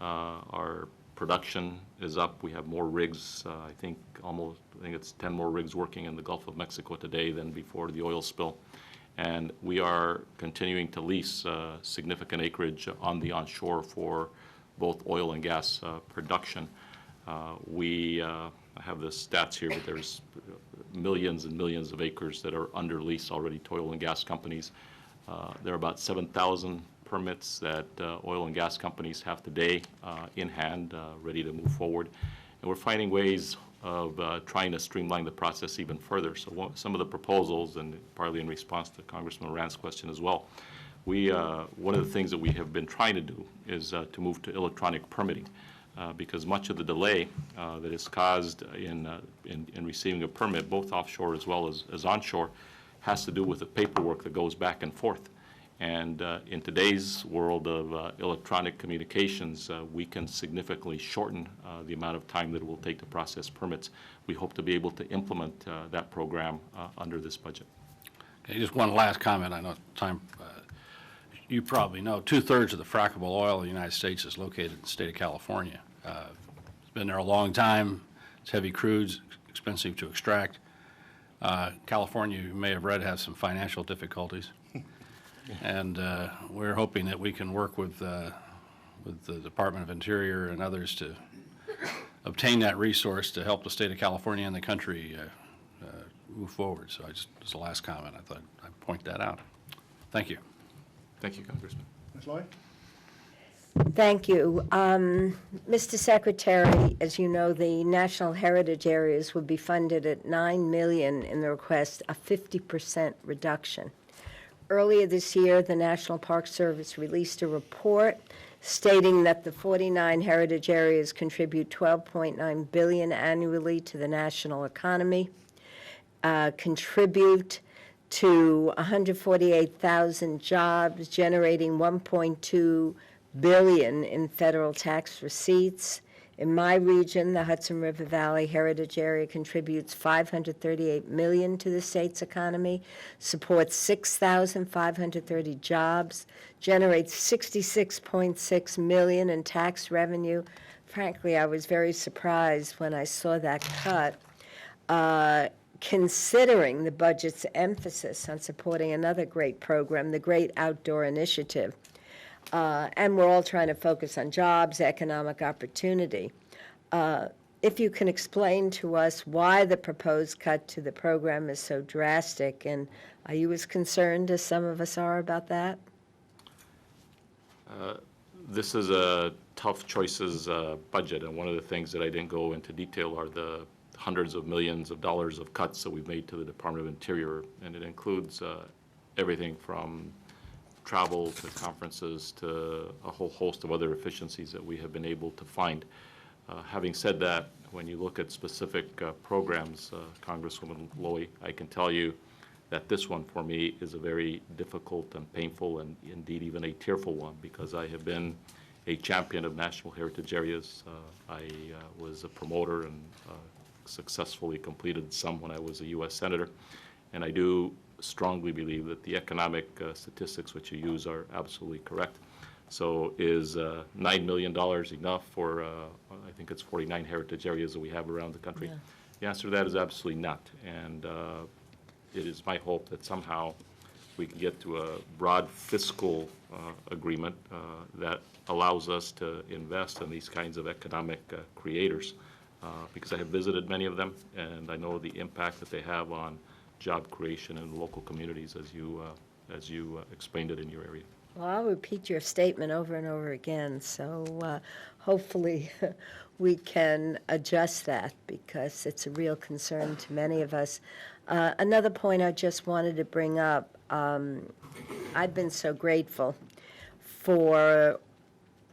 our production is up. We have more rigs. I think it's 10 more rigs working in the Gulf of Mexico today than before the oil spill. And we are continuing to lease significant acreage on the onshore for both oil and gas production. We have the stats here, but there's millions and millions of acres that are under lease already to oil and gas companies. There are about 7,000 permits that oil and gas companies have today in hand, ready to move forward. And we're finding ways of trying to streamline the process even further. So some of the proposals, and partly in response to Congressman Moran's question as well, one of the things that we have been trying to do is to move to electronic permitting, because much of the delay that is caused in receiving a permit, both offshore as well as onshore, has to do with the paperwork that goes back and forth. And in today's world of electronic communications, we can significantly shorten the amount of time that it will take to process permits. We hope to be able to implement that program under this budget. Okay, just one last comment. I know time. You probably know 2/3 of the frackable oil in the United States is located in the state of California. It's been there a long time. It's heavy crudes, expensive to extract. California, you may have read, has some financial difficulties. And we're hoping that we can work with the Department of Interior and others to obtain that resource to help the state of California and the country move forward. So just as a last comment, I thought I'd point that out. Thank you. Thank you, Congressman. Ms. Loy? Thank you. Mr. Secretary, as you know, the National Heritage Areas would be funded at $9 million in the request, a 50% reduction. Earlier this year, the National Park Service released a report stating that the 49 heritage areas contribute $12.9 billion annually to the national economy, contribute to 148,000 jobs, generating $1.2 billion in federal tax receipts. In my region, the Hudson River Valley Heritage Area contributes $538 million to the state's economy, supports 6,530 jobs, generates $66.6 million in tax revenue. Frankly, I was very surprised when I saw that cut, considering the budget's emphasis on supporting another great program, the Great Outdoor Initiative. And we're all trying to focus on jobs, economic opportunity. If you can explain to us why the proposed cut to the program is so drastic, and are you as concerned as some of us are about that? This is a tough choices budget, and one of the things that I didn't go into detail are the hundreds of millions of dollars of cuts that we've made to the Department of Interior, and it includes everything from travel to conferences to a whole host of other efficiencies that we have been able to find. Having said that, when you look at specific programs, Congresswoman Loy, I can tell you that this one for me is a very difficult and painful and indeed even a tearful one, because I have been a champion of national heritage areas. I was a promoter and successfully completed some when I was a U.S. Senator, and I do strongly believe that the economic statistics which you use are absolutely correct. So is $9 million enough for, I think it's 49 heritage areas that we have around the country? Yeah. The answer to that is absolutely not. And it is my hope that somehow we can get to a broad fiscal agreement that allows us to invest in these kinds of economic creators, because I have visited many of them, and I know the impact that they have on job creation in local communities as you explained it in your area. Well, I'll repeat your statement over and over again, so hopefully we can adjust that because it's a real concern to many of us. Another point I just wanted to bring up, I've been so grateful for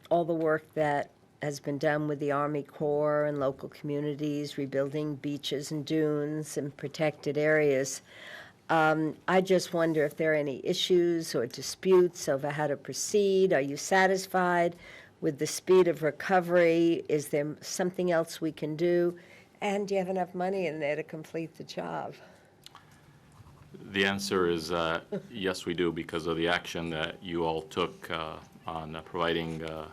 all the work that has been done with the Army Corps and local communities, rebuilding beaches and dunes and protected areas. I just wonder if there are any issues or disputes over how to proceed. Are you satisfied with the speed of recovery? Is there something else we can do? And do you have enough money in there to complete the job? The answer is yes, we do, because of the action that you all took on providing the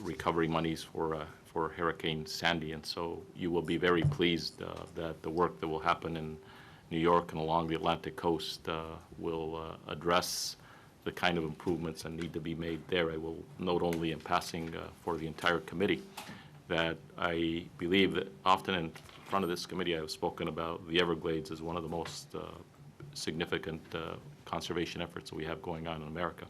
recovery monies for Hurricane Sandy. And so you will be very pleased that the work that will happen in New York and along the Atlantic coast will address the kind of improvements that need to be made there. I will note only in passing for the entire committee that I believe that often in front of this committee I have spoken about the Everglades as one of the most significant conservation efforts that we have going on in America.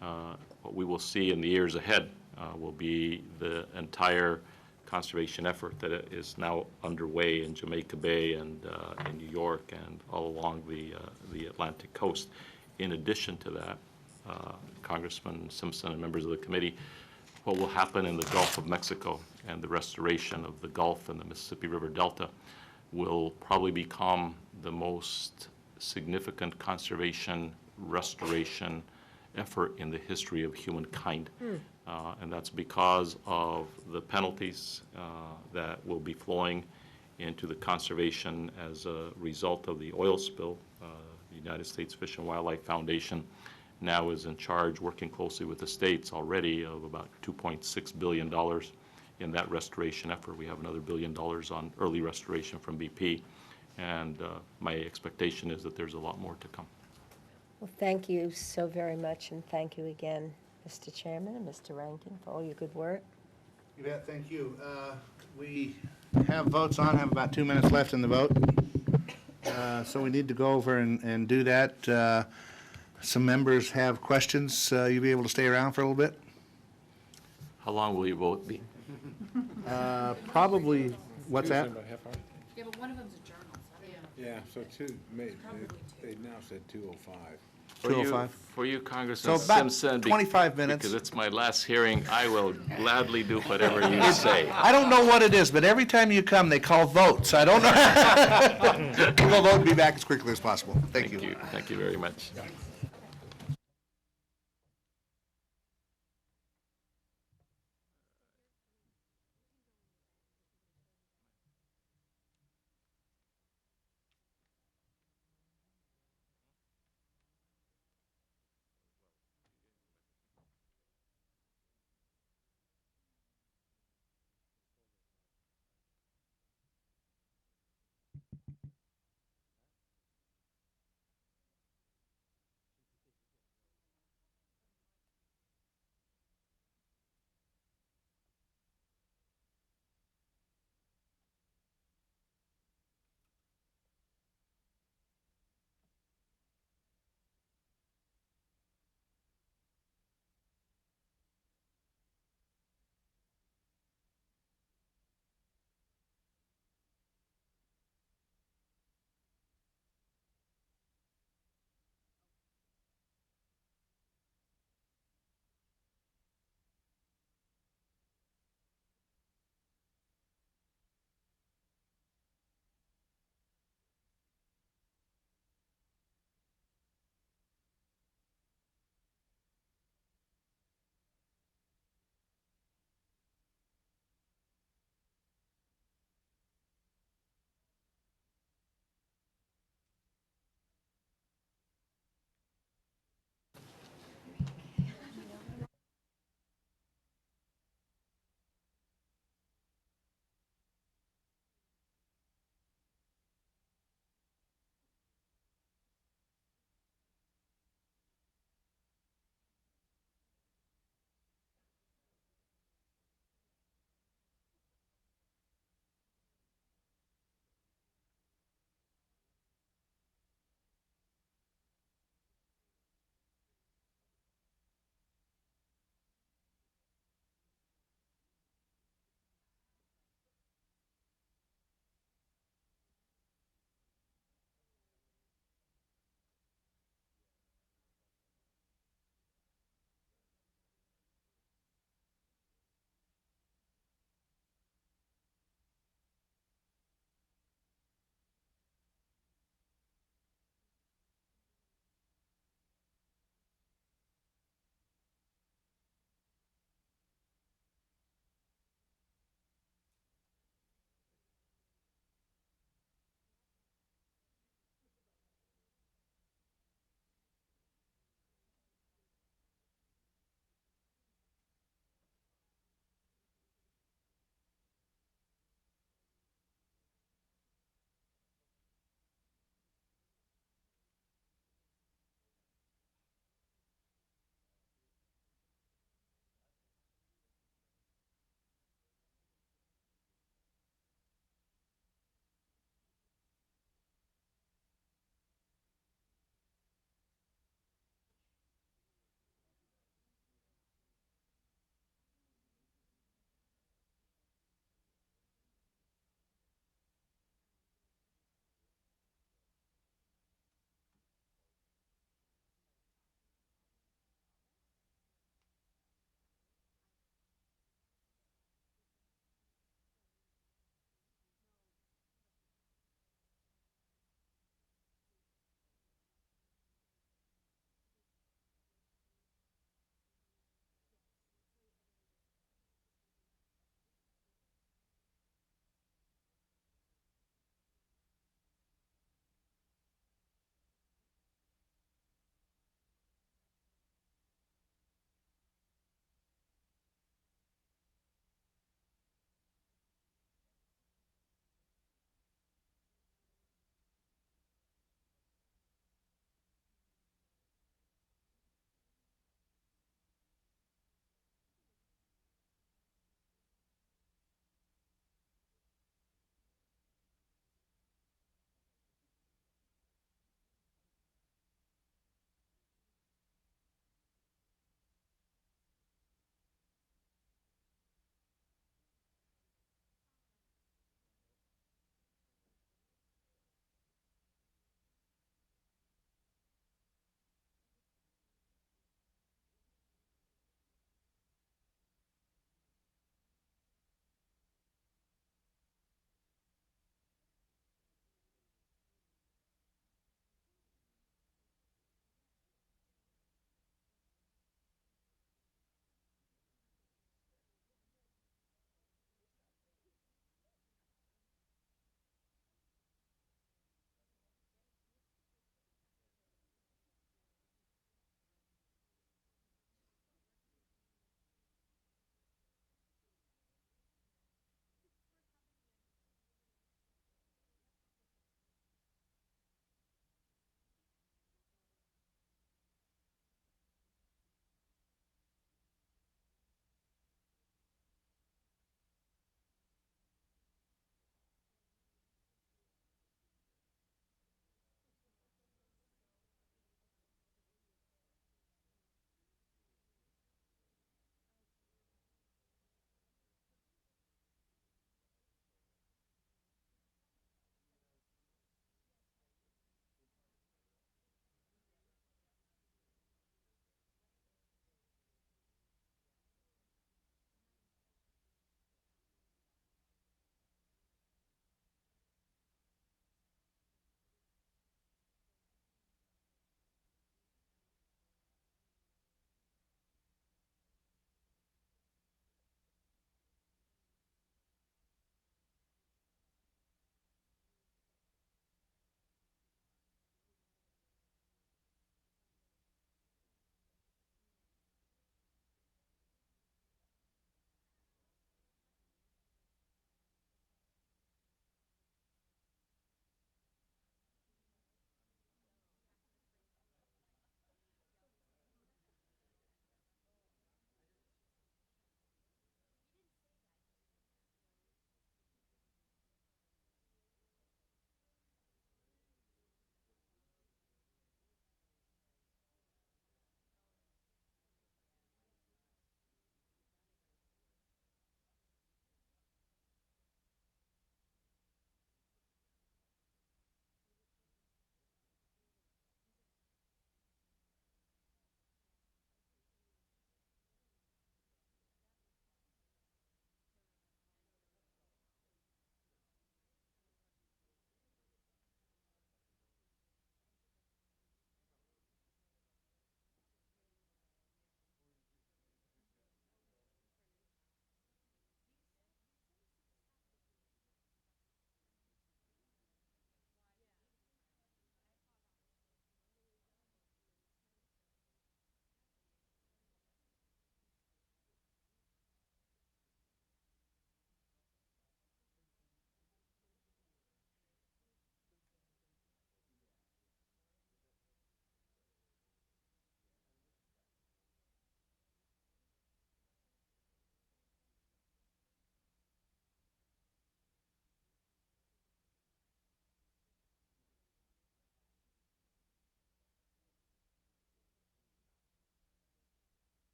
What we will see in the years ahead will be the entire conservation effort that is now underway in Jamaica Bay and in New York and all along the Atlantic coast. In addition to that, Congressman Simpson and members of the committee, what will happen in the Gulf of Mexico and the restoration of the Gulf and the Mississippi River Delta will probably become the most significant conservation restoration effort in the history of humankind. And that's because of the penalties that will be flowing into the conservation as a result of the oil spill. The United States Fish and Wildlife Foundation now is in charge, working closely with the states already, of about $2.6 billion in that restoration effort. We have another $1 billion on early restoration from BP. And my expectation is that there's a lot more to come. Well, thank you so very much, and thank you again, Mr. Chairman and Mr. Rankin, for all your good work. You bet, thank you. We have votes on, have about 2 minutes left in the vote. So we need to go over and do that. Some members have questions. You'll be able to stay around for a little bit? How long will your vote be? Probably, what's that? Yeah, but one of them's a journal, so Yeah, so they now said 2:05. For you, 2:05. for you, Congressman So about Simpson, 25 minutes. because it's my last hearing, I will gladly do whatever you say. I don't know what it is, but every time you come, they call votes. I don't know. We'll vote and be back as quickly as possible. Thank you. Thank you very much.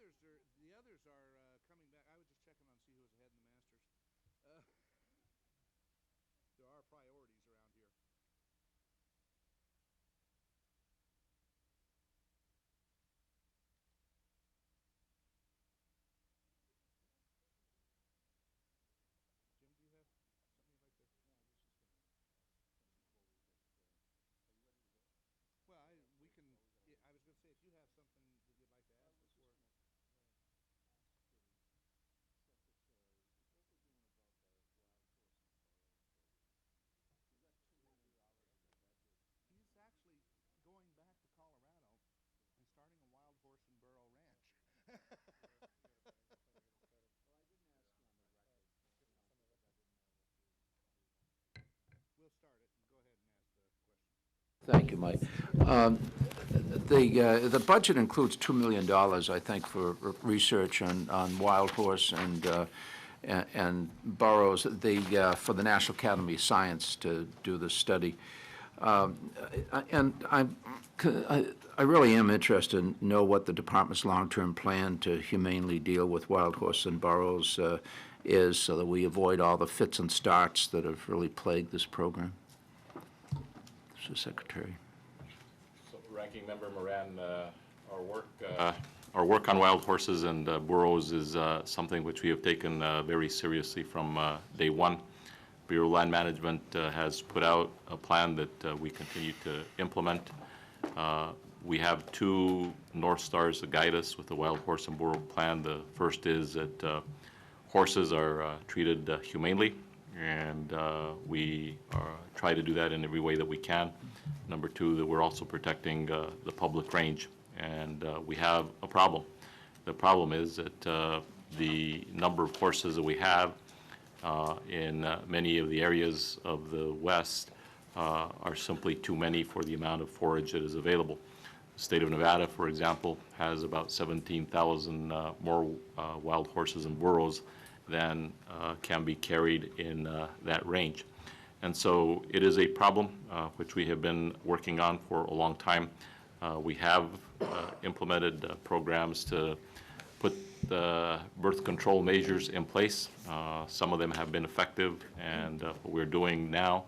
others are coming back. I was just checking on see who was ahead in the Masters. There are priorities around here. Jim, do you have something you'd like to? No, I was just gonna ask before we get, are you ready to go? Well, we can. I was going to say, if you have something that you'd like to I ask was just before. gonna ask the secretary what we're doing about the wild horse and burro program. We got $2 million in the budget. He's actually going back to Colorado and starting a wild horse and burro ranch. Well, I didn't ask you on the record, because I didn't know what We'll start it. Go ahead and ask the question. Thank you, Mike. The budget includes $2 million, I think, for research on wild horse and burros, for the National Academy of Science to do the study. And I really am interested in know what the department's long-term plan to humanely deal with wild horse and burros is, so that we avoid all the fits and starts that have really plagued this program. Mr. Secretary. So, Ranking Member Moran, our work on wild horses and burros is something which we have taken very seriously from day one. Bureau of Land Management has put out a plan that we continue to implement. We have two North Stars that guide us with the wild horse and burro plan. The first is that horses are treated humanely, and we try to do that in every way that we can. Number two, that we're also protecting the public range, and we have a problem. The problem is that the number of horses that we have in many of the areas of the West are simply too many for the amount of forage that is available. The state of Nevada, for example, has about 17,000 more wild horses and burros than can be carried in that range. And so it is a problem which we have been working on for a long time. We have implemented programs to put the birth control measures in place. Some of them have been effective, and what we're doing now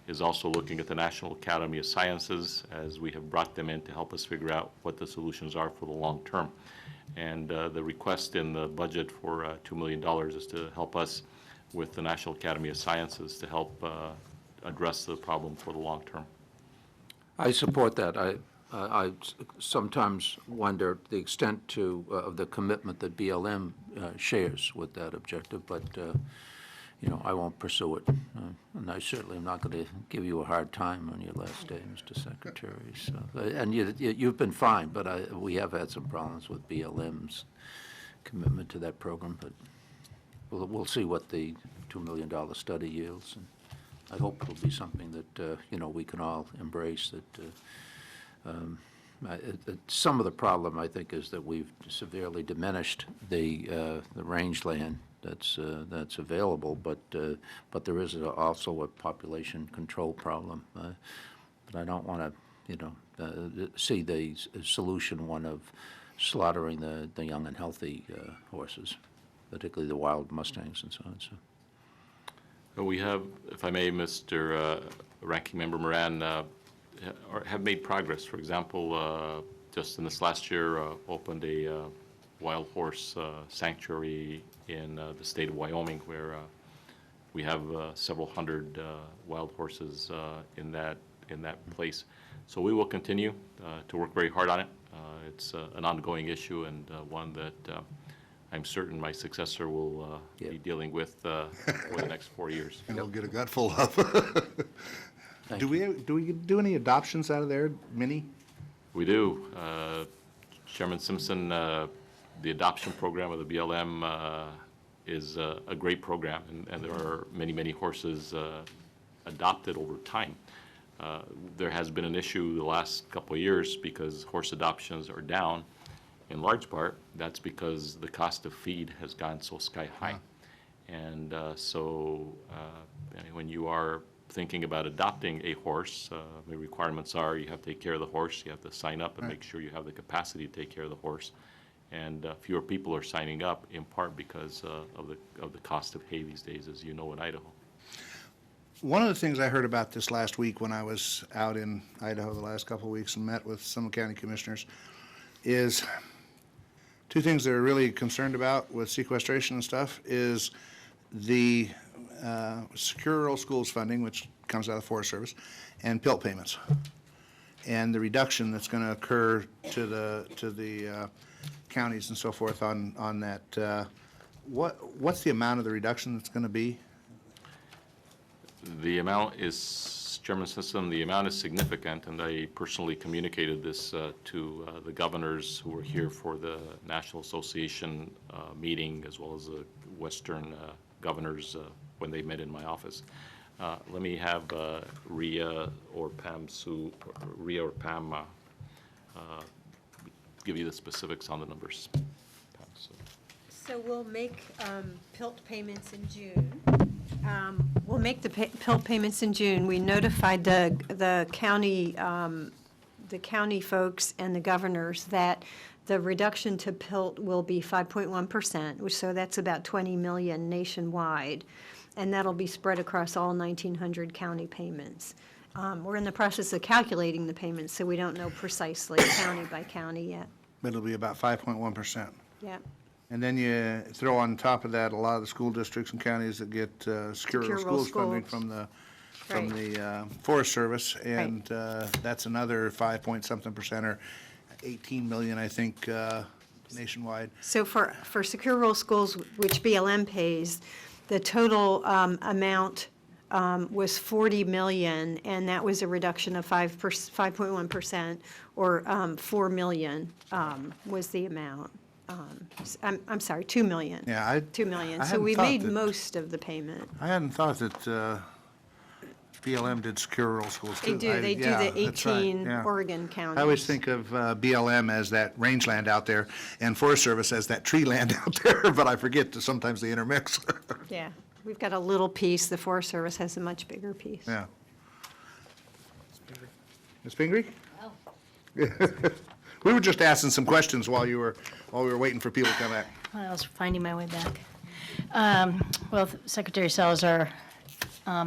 is also looking at the National Academy of Sciences, as we have brought them in to help us figure out what the solutions are for the long term. And the request in the budget for $2 million is to help us with the National Academy of Sciences to help address the problem for the long term. I support that. I sometimes wonder the extent of the commitment that BLM shares with that objective, but I won't pursue it. And I certainly am not going to give you a hard time on your last day, Mr. Secretary. So, and you've been fine, but we have had some problems with BLM's commitment to that program. But we'll see what the $2 million study yields. And I hope it'll be something that we can all embrace. Some of the problem, I think, is that we've severely diminished the rangeland that's available, but there is also a population control problem. But I don't want to, see the solution one of slaughtering the young and healthy horses, particularly the wild Mustangs and so on. So. We have, if I may, Mr. Ranking Member Moran, have made progress. For example, just in this last year, opened a wild horse sanctuary in the state of Wyoming, where we have several hundred wild horses in that place. So we will continue to work very hard on it. It's an ongoing issue, and one that I'm certain my successor will be dealing with for the next 4 years. And we'll get a gutful of. Do we do any adoptions out of there, Minnie? We do. Chairman Simpson, the adoption program of the BLM is a great program, and there are many, many horses adopted over time. There has been an issue the last couple of years because horse adoptions are down. In large part, that's because the cost of feed has gone so sky high. And when you are thinking about adopting a horse, the requirements are you have to take care of the horse, you have to sign up and make sure you have the capacity to take care of the horse, and fewer people are signing up, in part because of the cost of hay these days, as you know, in Idaho. One of the things I heard about this last week when I was out in Idaho the last couple of weeks and met with some county commissioners is two things they're really concerned about with sequestration and stuff is the secure rural schools funding, which comes out of the Forest Service, and PILT payments, and the reduction that's going to occur to the counties and so forth on that. What's the amount of the reduction that's going to be? The amount is, Chairman Simpson, the amount is significant, and I personally communicated this to the governors who were here for the National Association meeting, as well as the Western governors when they met in my office. Let me have Rhea or Pam give you the specifics on the numbers. Pam, So we'll make PILT payments in June. We'll make the PILT payments in June. We notified the county folks and the governors that the reduction to PILT will be 5.1%, which so that's about 20 million nationwide, and that'll be spread across all 1,900 county payments. We're in the process of calculating the payments, so we don't know precisely county by county yet. But it'll be about 5.1%. Yeah. And then you throw on top of that a lot of the school districts and counties that get secure Secure rural rural schools funding schools. from the Forest Service, and that's another 5-point-something% or 18 million, I think, nationwide. So for secure rural schools, which BLM pays, the total amount was 40 million, and that was a reduction of 5.1%, or 4 million was the amount. I'm sorry, 2 million. Yeah, 2 million. I So hadn't we thought made that- most of the payment. I hadn't thought that BLM did secure rural schools They too. do. They do Yeah, the that's right, 18 yeah. Oregon counties. I always think of BLM as that rangeland out there, and Forest Service as that tree land out there, but I forget that sometimes they intermix. Yeah. We've got a little piece. The Forest Service has a much bigger piece. Yeah. Ms. Pingree? We were just asking some questions while we were waiting for people to come back. I was finding my way back. Well, Secretary Salazar,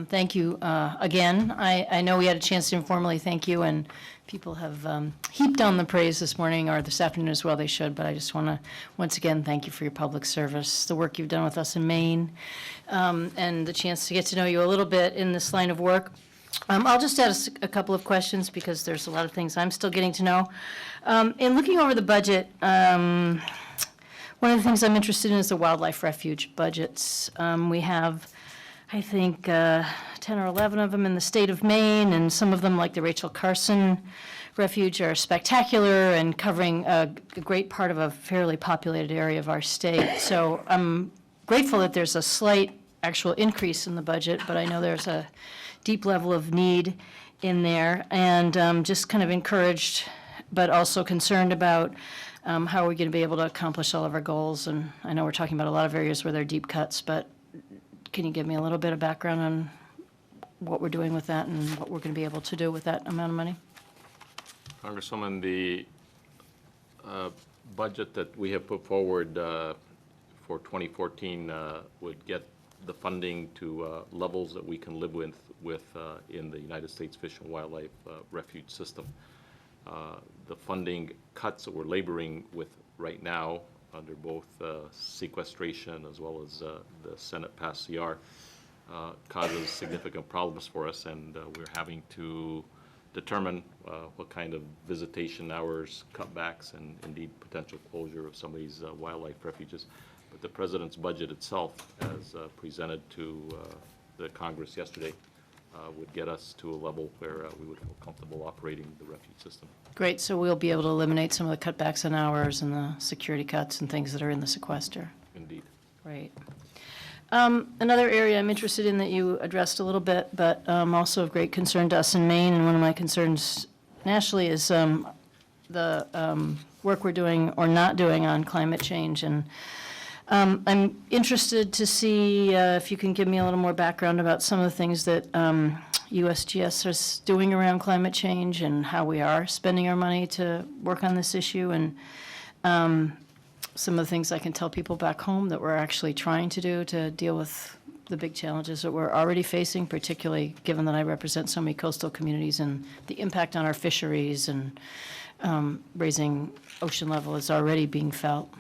thank you again. I know we had a chance to informally thank you, and people have heaped on the praise this morning or this afternoon as well. They should, but I just want to once again thank you for your public service, the work you've done with us in Maine, and the chance to get to know you a little bit in this line of work. I'll just ask a couple of questions because there's a lot of things I'm still getting to know. In looking over the budget, one of the things I'm interested in is the wildlife refuge budgets. We have, I think, 10 or 11 of them in the state of Maine, and some of them, like the Rachel Carson Refuge, are spectacular and covering a great part of a fairly populated area of our state. So I'm grateful that there's a slight actual increase in the budget, but I know there's a deep level of need in there, and just kind of encouraged, but also concerned about how we're going to be able to accomplish all of our goals. And I know we're talking about a lot of areas where there are deep cuts, but can you give me a little bit of background on what we're doing with that and what we're going to be able to do with that amount of money? Congresswoman, the budget that we have put forward for 2014 would get the funding to levels that we can live with in the United States Fish and Wildlife Refuge System. The funding cuts that we're laboring with right now under both sequestration as well as the Senate passed CR causes significant problems for us, and we're having to determine what kind of visitation hours, cutbacks, and indeed potential closure of some of these wildlife refuges. But the President's budget itself, as presented to the Congress yesterday, would get us to a level where we would feel comfortable operating the refuge system. Great, so we'll be able to eliminate some of the cutbacks in hours and the security cuts and things that are in the sequester. Indeed. Great. Another area I'm interested in that you addressed a little bit, but also of great concern to us in Maine, and one of my concerns nationally is the work we're doing or not doing on climate change. And I'm interested to see if you can give me a little more background about some of the things that USGS is doing around climate change and how we are spending our money to work on this issue. And some of the things I can tell people back home that we're actually trying to do to deal with the big challenges that we're already facing, particularly given that I represent so many coastal communities, and the impact on our fisheries and raising ocean level is already being felt.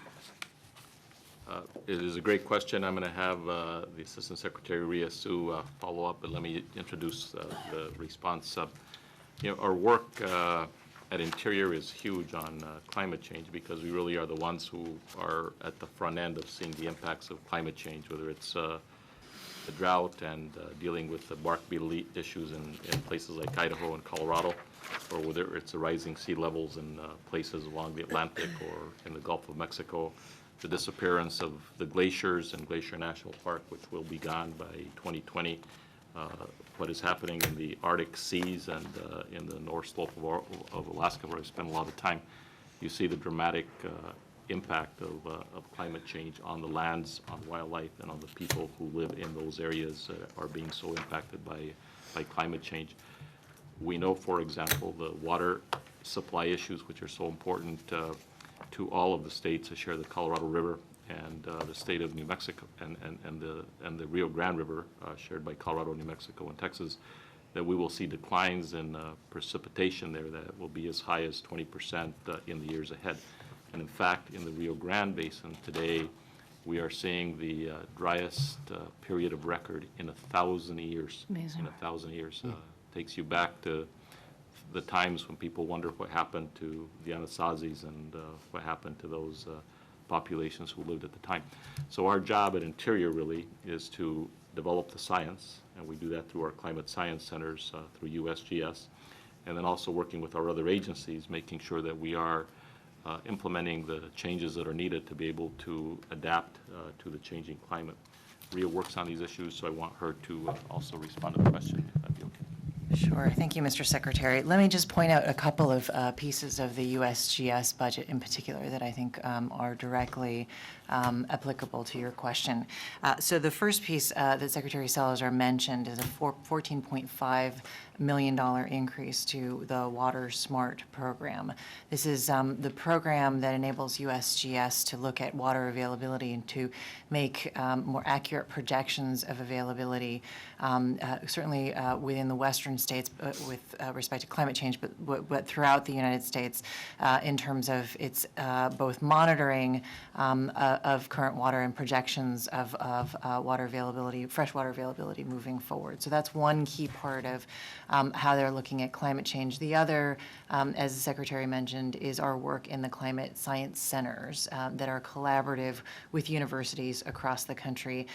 It is a great question. I'm going to have the Assistant Secretary Ria Sue follow up, but let me introduce the response. Our work at Interior is huge on climate change because we really are the ones who are at the front end of seeing the impacts of climate change, whether it's the drought and dealing with the bark beetle issues in places like Idaho and Colorado, or whether it's the rising sea levels in places along the Atlantic or in the Gulf of Mexico, the disappearance of the glaciers in Glacier National Park, which will be gone by 2020, what is happening in the Arctic seas and in the North Slope of Alaska, where I spend a lot of time. You see the dramatic impact of climate change on the lands, on wildlife, and on the people who live in those areas are being so impacted by climate change. We know, for example, the water supply issues, which are so important to all of the states that share the Colorado River and the state of New Mexico and the Rio Grande River, shared by Colorado, New Mexico, and Texas, that we will see declines in precipitation there that will be as high as 20% in the years ahead. And in fact, in the Rio Grande Basin today, we are seeing the driest period of record in 1,000 years. Amazing. In 1,000 years. Takes you back to the times when people wonder what happened to the Anasazis and what happened to those populations who lived at the time. So our job at Interior really is to develop the science, and we do that through our climate science centers, through USGS, and then also working with our other agencies, making sure that we are implementing the changes that are needed to be able to adapt to the changing climate. Ria works on these issues, so I want her to also respond to the question, if that'd be okay. Sure. Thank you, Mr. Secretary. Let me just point out a couple of pieces of the USGS budget in particular that I think are directly applicable to your question. So the first piece that Secretary Salazar mentioned is a $14.5 million increase to the Water Smart program. This is the program that enables USGS to look at water availability and to make more accurate projections of availability, certainly within the western states with respect to climate change, but throughout the United States in terms of its both monitoring of current water and projections of water availability, fresh water availability moving forward. So that's one key part of how they're looking at climate change. The other, as the Secretary mentioned, is our work in the climate science centers that are collaborative with universities across the country.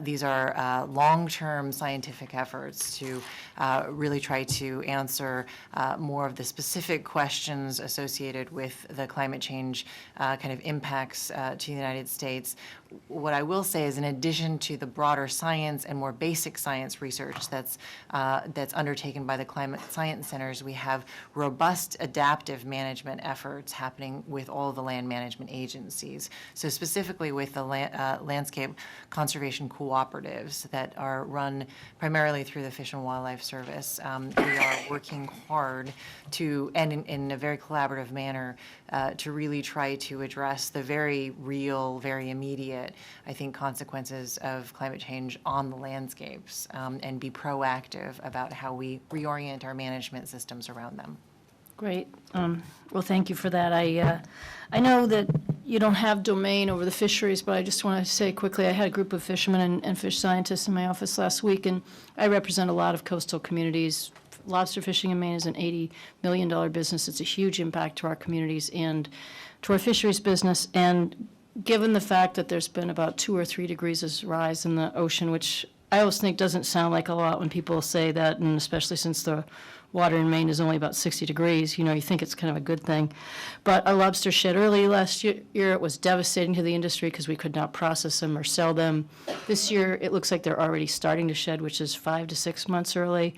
These are long-term scientific efforts to really try to answer more of the specific questions associated with the climate change kind of impacts to the United States. What I will say is, in addition to the broader science and more basic science research that's undertaken by the climate science centers, we have robust adaptive management efforts happening with all the land management agencies. So specifically with the landscape conservation cooperatives that are run primarily through the Fish and Wildlife Service, we are working hard to, and in a very collaborative manner, to really try to address the very real, very immediate, I think, consequences of climate change on the landscapes, and be proactive about how we reorient our management systems around them. Great. Well, thank you for that. I know that you don't have domain over the fisheries, but I just want to say quickly, I had a group of fishermen and fish scientists in my office last week, and I represent a lot of coastal communities. Lobster fishing in Maine is an $80 million business. It's a huge impact to our communities and to our fisheries business. And given the fact that there's been about 2 or 3 degrees rise in the ocean, which I always think doesn't sound like a lot when people say that, and especially since the water in Maine is only about 60 degrees, you think it's kind of a good thing. But our lobster shed early last year. It was devastating to the industry because we could not process them or sell them. This year, it looks like they're already starting to shed, which is 5 to 6 months early.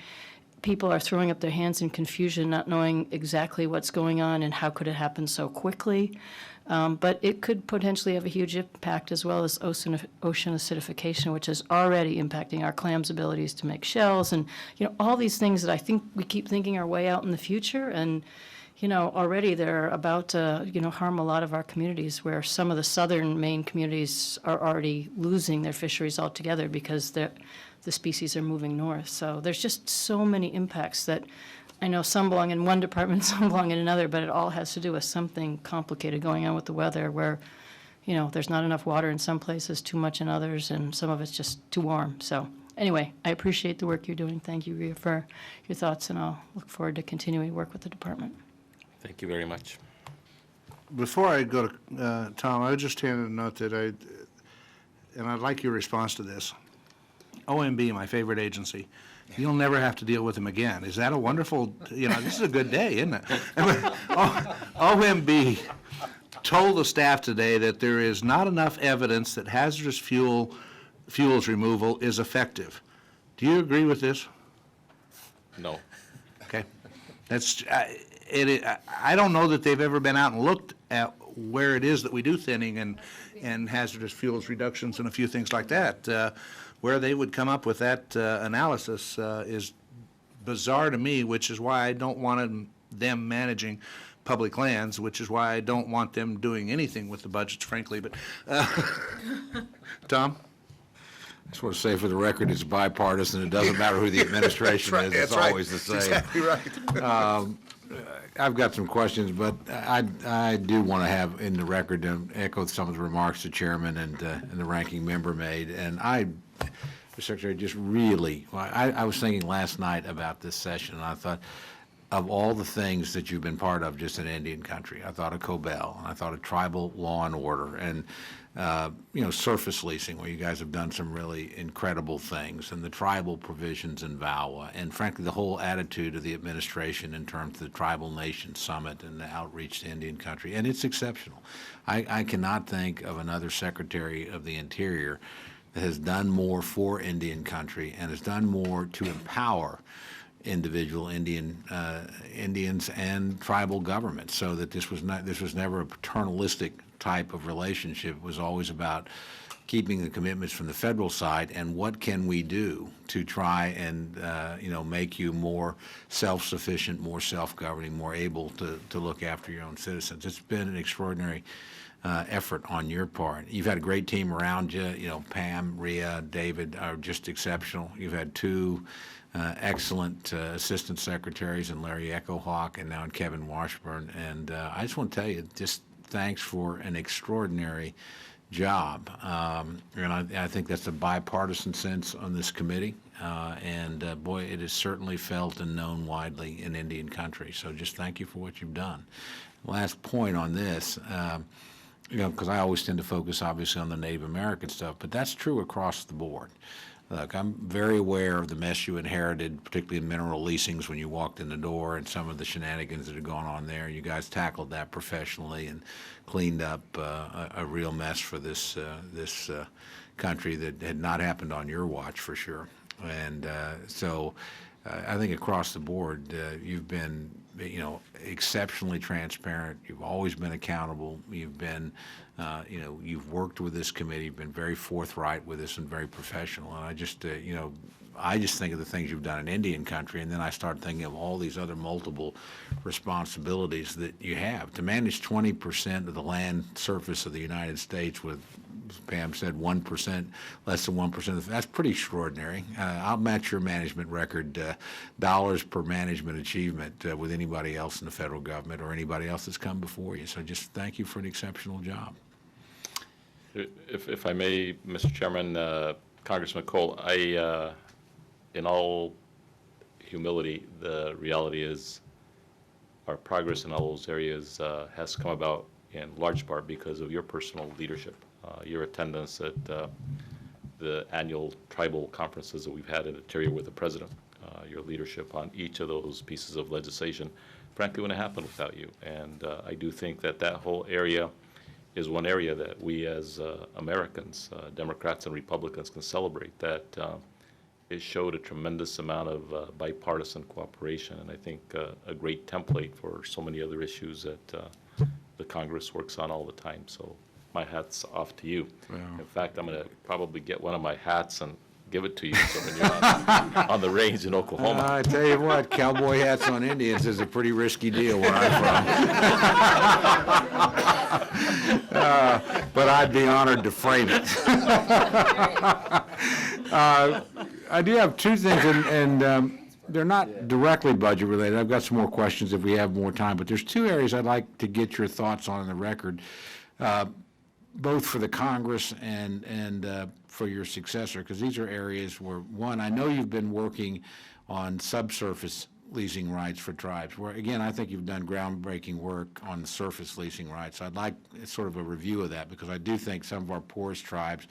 People are throwing up their hands in confusion, not knowing exactly what's going on and how could it happen so quickly. But it could potentially have a huge impact, as well as ocean acidification, which is already impacting our clams' abilities to make shells, and all these things that I think we keep thinking are way out in the future. And already they're about to, harm a lot of our communities, where some of the southern Maine communities are already losing their fisheries altogether because the species are moving north. So there's just so many impacts that I know some belong in one department, some belong in another, but it all has to do with something complicated going on with the weather where, there's not enough water in some places, too much in others, and some of it's just too warm. So anyway, I appreciate the work you're doing. Thank you, Rhea, for your thoughts, and I'll look forward to continuing to work with the department. Thank you very much. Before I go to Tom, I just handed a note that and I'd like your response to this. OMB, my favorite agency, you'll never have to deal with them again. Is that a wonderful, this is a good day, isn't it? OMB told the staff today that there is not enough evidence that hazardous fuels removal is effective. Do you agree with this? No. Okay. That's, I don't know that they've ever been out and looked at where it is that we do thinning and hazardous fuels reductions and a few things like that. Where they would come up with that analysis is bizarre to me, which is why I don't want them managing public lands, which is why I don't want them doing anything with the budgets, frankly. But Tom? I just want to say for the record, it's bipartisan. It doesn't matter who the administration is. It's always the same. Exactly right. I've got some questions, but I do want to have in the record to echo some of the remarks the chairman and the ranking member made. And Mr. Secretary, just really, I was thinking last night about this session, and I thought, of all the things that you've been part of just in Indian country, I thought of COBEL, and I thought of tribal law and order, and surface leasing, where you guys have done some really incredible things, and the tribal provisions in VAWA, and frankly, the whole attitude of the administration in terms of the Tribal Nation Summit and the outreach to Indian country, and it's exceptional. I cannot think of another Secretary of the Interior that has done more for Indian country and has done more to empower individual Indians and tribal governments, so that this was never a paternalistic type of relationship. It was always about keeping the commitments from the federal side and what can we do to try and make you more self-sufficient, more self-governing, more able to look after your own citizens. It's been an extraordinary effort on your part. You've had a great team around you. Pam, Rhea, David are just exceptional. You've had two excellent assistant secretaries in Larry Echohawk and now in Kevin Washburn. And I just want to tell you, just thanks for an extraordinary job. And I think that's a bipartisan sense on this committee. Boy, it is certainly felt and known widely in Indian country. So just thank you for what you've done. Last point on this, because I always tend to focus obviously on the Native American stuff, but that's true across the board. Look, I'm very aware of the mess you inherited, particularly in mineral leasings when you walked in the door, and some of the shenanigans that are going on there. You guys tackled that professionally and cleaned up a real mess for this country that had not happened on your watch, for sure. And so I think across the board, you've been, exceptionally transparent. You've always been accountable. You've been, you've worked with this committee. You've been very forthright with us and very professional. And I just think of the things you've done in Indian country, and then I start thinking of all these other multiple responsibilities that you have. To manage 20% of the land surface of the United States with, as Pam said, 1%, less than 1%, that's pretty extraordinary. I'll match your management record, dollars per management achievement with anybody else in the federal government or anybody else that's come before you. So just thank you for an exceptional job. If I may, Mr. Chairman, Congressman Cole, in all humility, the reality is our progress in all those areas has come about in large part because of your personal leadership, your attendance at the annual tribal conferences that we've had in Ontario with the President, your leadership on each of those pieces of legislation, frankly, wouldn't have happened without you. And I do think that whole area is one area that we as Americans, Democrats and Republicans, can celebrate, that it showed a tremendous amount of bipartisan cooperation, and I think a great template for so many other issues that the Congress works on all the time. So my hat's off to you. Well, in fact, I'm going to probably get one of my hats and give it to you. So when you're on the range in Oklahoma. I tell you what, cowboy hats on Indians is a pretty risky deal where I'm from. But I'd be honored to frame it. I do have two things, and they're not directly budget related. I've got some more questions if we have more time, but there's two areas I'd like to get your thoughts on in the record, both for the Congress and for your successor, because these are areas where, one, I know you've been working on subsurface leasing rights for tribes, where, again, I think you've done groundbreaking work on the surface leasing rights. I'd like sort of a review of that, because I do think some of our poorest tribes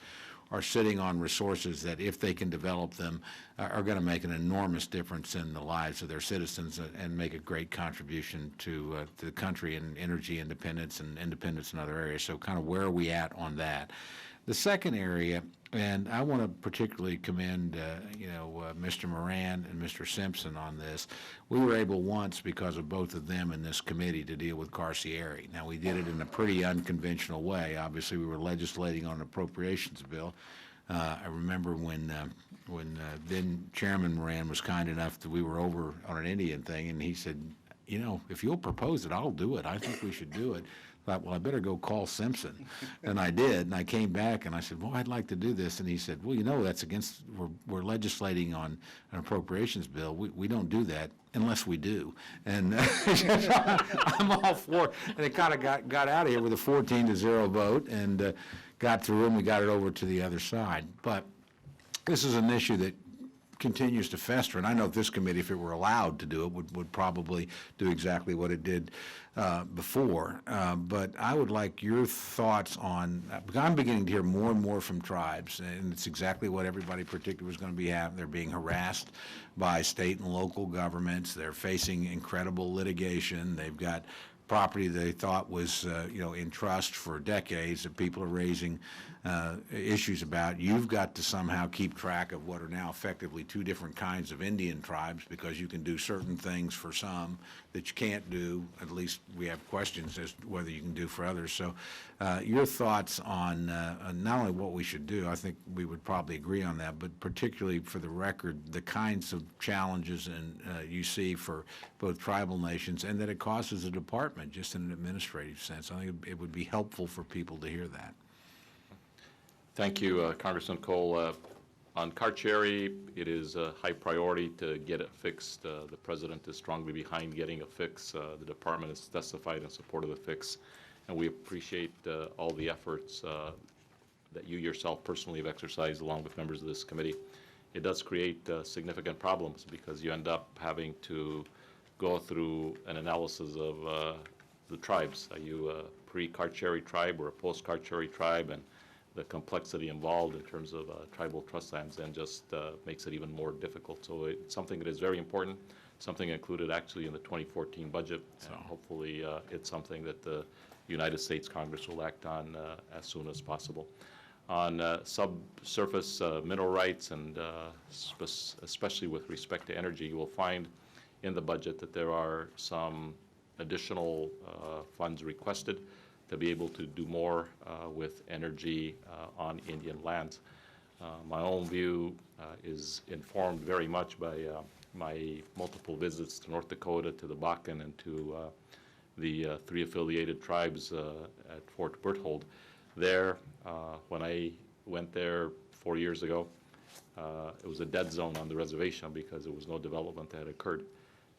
are sitting on resources that, if they can develop them, are going to make an enormous difference in the lives of their citizens and make a great contribution to the country and energy independence and independence in other areas. So kind of where are we at on that? The second area, and I want to particularly commend, Mr. Moran and Mr. Simpson on this. We were able once, because of both of them in this committee, to deal with Carcieri. Now, we did it in a pretty unconventional way. Obviously, we were legislating on an appropriations bill. I remember when then Chairman Moran was kind enough that we were over on an Indian thing, and he said, if you'll propose it, I'll do it. I think we should do it. I thought, well, I better go call Simpson. And I did, and I came back and I said, well, I'd like to do this. And he said, well, that's against, we're legislating on an appropriations bill. We don't do that unless we do. And I'm all for it. And it kind of got out of here with a 14-0 vote and got through, and we got it over to the other side. But this is an issue that continues to fester, and I know this committee, if it were allowed to do it, would probably do exactly what it did before. But I would like your thoughts on, because I'm beginning to hear more and more from tribes, and it's exactly what everybody predicted was going to be happening. They're being harassed by state and local governments. They're facing incredible litigation. They've got property they thought was, in trust for decades that people are raising issues about. You've got to somehow keep track of what are now effectively two different kinds of Indian tribes, because you can do certain things for some that you can't do. At least we have questions as to whether you can do for others. So your thoughts on not only what we should do, I think we would probably agree on that, but particularly for the record, the kinds of challenges you see for both tribal nations, and that it causes a department just in an administrative sense. I think it would be helpful for people to hear that. Thank you, Congressman Cole. On Carcieri, it is a high priority to get it fixed. The President is strongly behind getting a fix. The Department has testified in support of the fix, and we appreciate all the efforts that you yourself personally have exercised along with members of this committee. It does create significant problems, because you end up having to go through an analysis of the tribes. Are you a pre-Carcieri tribe or a post-Carcieri tribe? And the complexity involved in terms of tribal trust lands then just makes it even more difficult. So it's something that is very important, something included actually in the 2014 budget. And hopefully it's something that the United States Congress will act on as soon as possible. On subsurface mineral rights, and especially with respect to energy, you will find in the budget that there are some additional funds requested to be able to do more with energy on Indian lands. My own view is informed very much by my multiple visits to North Dakota, to the Bakken, and to the three affiliated tribes at Fort Berthold. There, when I went there 4 years ago, it was a dead zone on the reservation because there was no development that had occurred.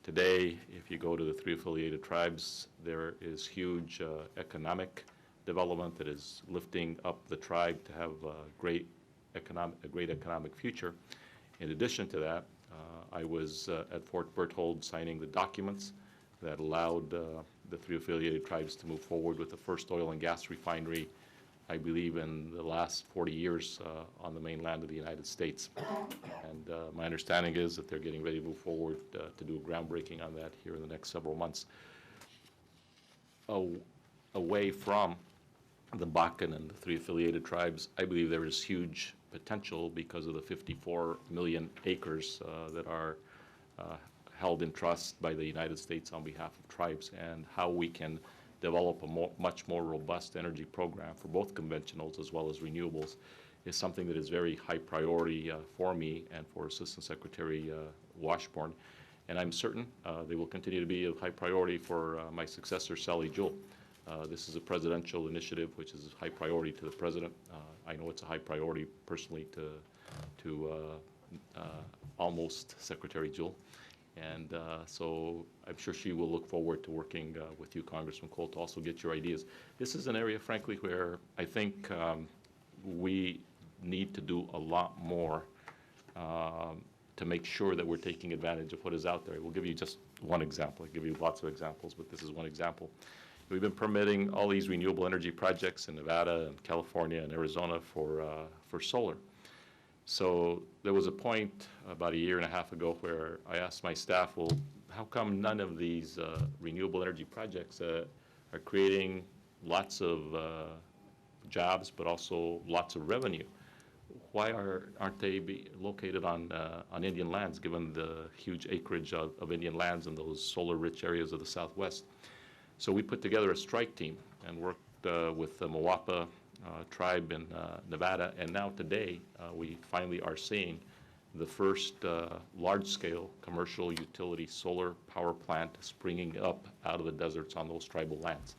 Today, if you go to the three affiliated tribes, there is huge economic development that is lifting up the tribe to have a great economic future. In addition to that, I was at Fort Berthold signing the documents that allowed the three affiliated tribes to move forward with the first oil and gas refinery, I believe, in the last 40 years on the mainland of the United States. And my understanding is that they're getting ready to move forward to do a groundbreaking on that here in the next several months. Away from the Bakken and the three affiliated tribes, I believe there is huge potential because of the 54 million acres that are held in trust by the United States on behalf of tribes, and how we can develop a much more robust energy program for both conventionals as well as renewables is something that is very high priority for me and for Assistant Secretary Washburn. And I'm certain they will continue to be of high priority for my successor, Sally Jewell. This is a presidential initiative which is high priority to the President. I know it's a high priority personally to almost Secretary Jewell. And so I'm sure she will look forward to working with you, Congressman Cole, to also get your ideas. This is an area, frankly, where I think we need to do a lot more to make sure that we're taking advantage of what is out there. We'll give you just one example. I'll give you lots of examples, but this is one example. We've been permitting all these renewable energy projects in Nevada and California and Arizona for solar. So there was a point about a year and a half ago where I asked my staff, well, how come none of these renewable energy projects are creating lots of jobs, but also lots of revenue? Why aren't they located on Indian lands, given the huge acreage of Indian lands in those solar-rich areas of the Southwest? So we put together a strike team and worked with the Mawapa tribe in Nevada, and now today we finally are seeing the first large-scale commercial utility solar power plant springing up out of the deserts on those tribal lands.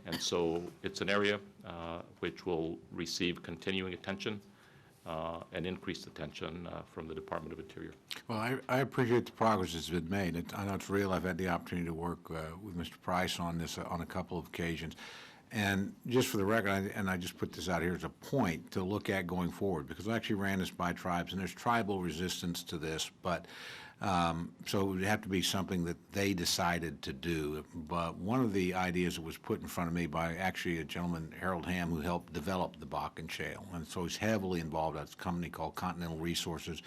And so it's an area which will receive continuing attention and increased attention from the Department of Interior. Well, I appreciate the progress that's been made. I know it's real. I've had the opportunity to work with Mr. Price on this on a couple of occasions. And just for the record, and I just put this out here as a point to look at going forward, because I actually ran this by tribes, and there's tribal resistance to this, but so it would have to be something that they decided to do. But one of the ideas that was put in front of me by actually a gentleman, Harold Ham, who helped develop the Bakken Shale, and so he's heavily involved. That's a company called Continental Resources,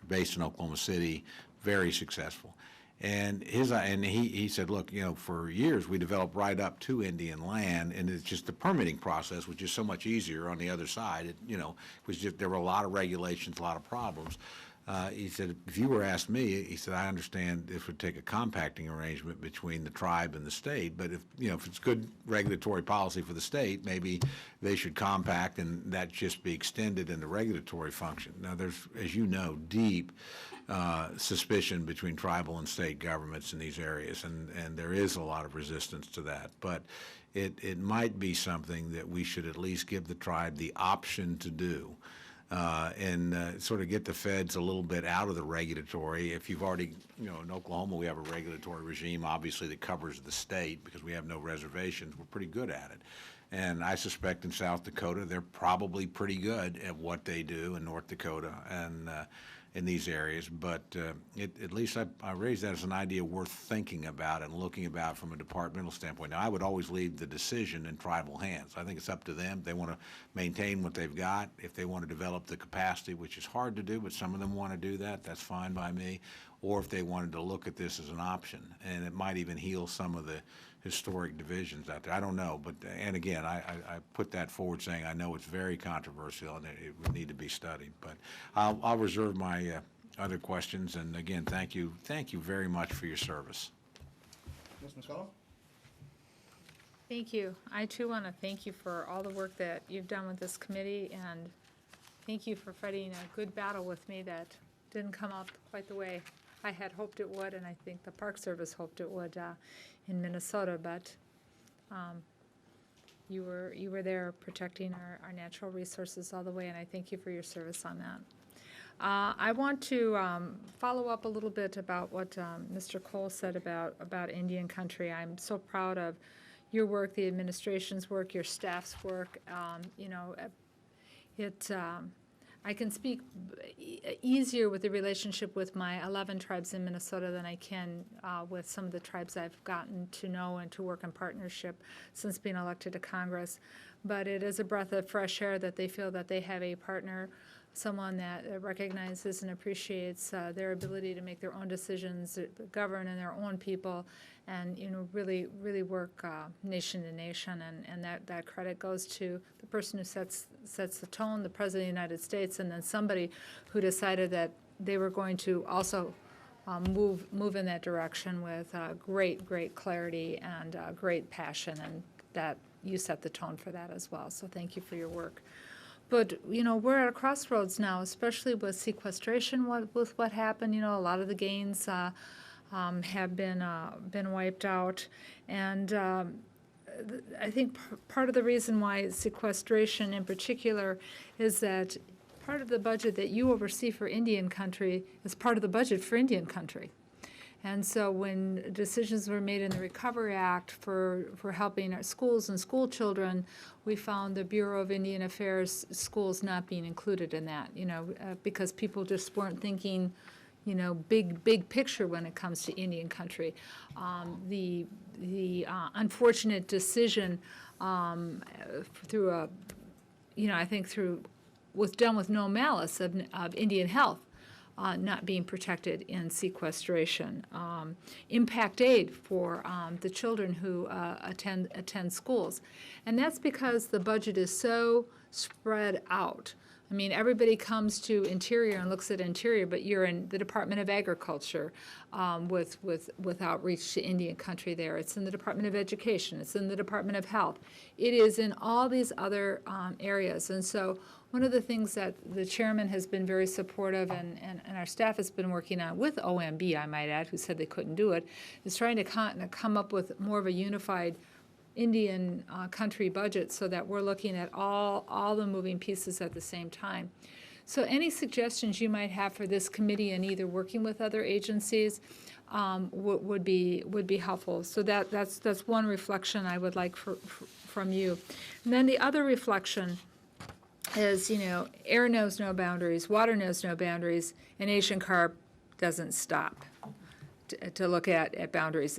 based in Oklahoma City, very successful. And he said, look, you know, for years we developed right up to Indian land, and it's just the permitting process, which is so much easier on the other side. It, you know, was just, there were a lot of regulations, a lot of problems. He said, if you were asked me, he said, I understand this would take a compacting arrangement between the tribe and the state, but if, you know, if it's good regulatory policy for the state, maybe they should compact and that just be extended in the regulatory function. Now, there's, as you know, deep suspicion between tribal and state governments in these areas, and there is a lot of resistance to that. But it might be something that we should at least give the tribe the option to do. And sort of get the feds a little bit out of the regulatory. If you've already, you know, in Oklahoma we have a regulatory regime, obviously, that covers the state because we have no reservations. We're pretty good at it. And I suspect in South Dakota they're probably pretty good at what they do in North Dakota and in these areas. But at least I raise that as an idea worth thinking about and looking about from a departmental standpoint. Now, I would always leave the decision in tribal hands. I think it's up to them. They want to maintain what they've got. If they want to develop the capacity, which is hard to do, but some of them want to do that, that's fine by me. Or if they wanted to look at this as an option, and it might even heal some of the historic divisions out there. I don't know, but, and again, I put that forward saying I know it's very controversial and it would need to be studied. But I'll reserve my other questions, and again, thank you very much for your service. Ms. Muscolo? Thank you. I too want to thank you for all the work that you've done with this committee, and thank you for fighting a good battle with me that didn't come out quite the way I had hoped it would, and I think the Park Service hoped it would in Minnesota. But you were there protecting our natural resources all the way, and I thank you for your service on that. I want to follow up a little bit about what Mr. Cole said about Indian country. I'm so proud of your work, the administration's work, your staff's work. You know, I can speak easier with the relationship with my 11 tribes in Minnesota than I can with some of the tribes I've gotten to know and to work in partnership since being elected to Congress. But it is a breath of fresh air that they feel that they have a partner, someone that recognizes and appreciates their ability to make their own decisions, govern in their own people, and, you know, really work nation to nation. And that credit goes to the person who sets the tone, the President of the United States, and then somebody who decided that they were going to also move in that direction with great clarity and great passion, and that you set the tone for that as well. So thank you for your work. But, we're at a crossroads now, especially with sequestration, with what happened. A lot of the gains have been wiped out. And I think part of the reason why sequestration in particular is that part of the budget that you oversee for Indian country is part of the budget for Indian country. And so when decisions were made in the Recovery Act for helping our schools and school children, we found the Bureau of Indian Affairs schools not being included in that, because people just weren't thinking, big picture when it comes to Indian country. The unfortunate decision through was done with no malice of Indian health. Not being protected in sequestration. Impact aid for the children who attend schools. And that's because the budget is so spread out. I mean, everybody comes to Interior and looks at Interior, but you're in the Department of Agriculture with outreach to Indian country there. It's in the Department of Education. It's in the Department of Health. It is in all these other areas. And so one of the things that the chairman has been very supportive and our staff has been working on with OMB, I might add, who said they couldn't do it, is trying to come up with more of a unified Indian country budget so that we're looking at all the moving pieces at the same time. So any suggestions you might have for this committee and either working with other agencies would be helpful. So that's one reflection I would like from you. And then the other reflection is, air knows no boundaries, water knows no boundaries, and Asian carp doesn't stop to look at boundaries.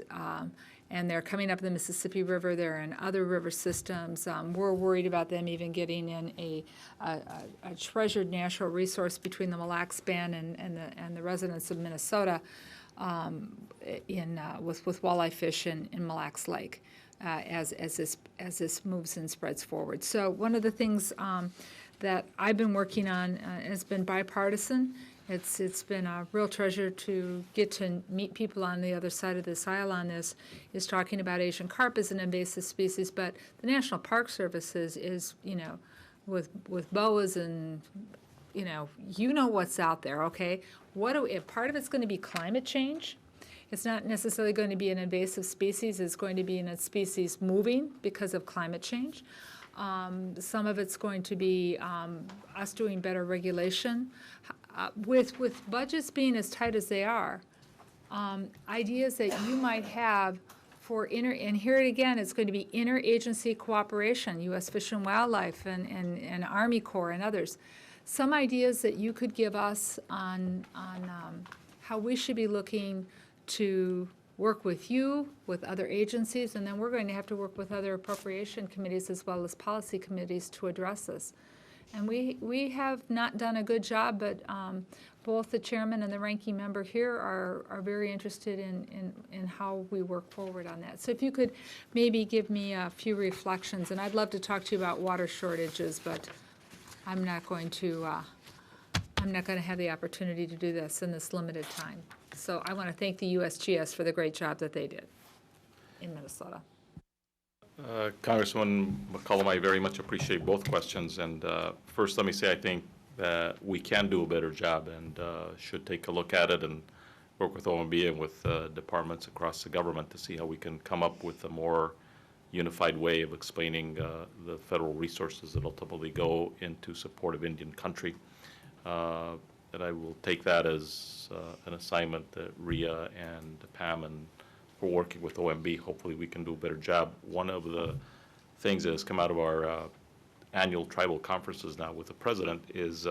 And they're coming up the Mississippi River. They're in other river systems. We're worried about them even getting in a treasured natural resource between the Mille Lacs Band and the residents of Minnesota with walleye fish in Mille Lacs Lake as this moves and spreads forward. So one of the things that I've been working on has been bipartisan. It's been a real treasure to get to meet people on the other side of this aisle on this, is talking about Asian carp as an invasive species, but the National Park Service is with boas and, what's out there, okay? If part of it's going to be climate change, it's not necessarily going to be an invasive species, it's going to be a species moving because of climate change. Some of it's going to be us doing better regulation. With budgets being as tight as they are, ideas that you might have for and here again, it's going to be interagency cooperation, U.S. Fish and Wildlife and Army Corps and others. Some ideas that you could give us on how we should be looking to work with you, with other agencies, and then we're going to have to work with other appropriation committees as well as policy committees to address this. And we have not done a good job, but both the chairman and the ranking member here are very interested in how we work forward on that. So if you could maybe give me a few reflections, and I'd love to talk to you about water shortages, but I'm not going to have the opportunity to do this in this limited time. So I want to thank the USGS for the great job that they did in Minnesota. Congresswoman McCollum, I very much appreciate both questions. And first, let me say I think that we can do a better job and should take a look at it and work with OMB and with departments across the government to see how we can come up with a more unified way of explaining the federal resources that ultimately go into support of Indian country. And I will take that as an assignment that RIA and Pam and for working with OMB, hopefully we can do a better job. One of the things that has come out of our annual tribal conferences now with the president is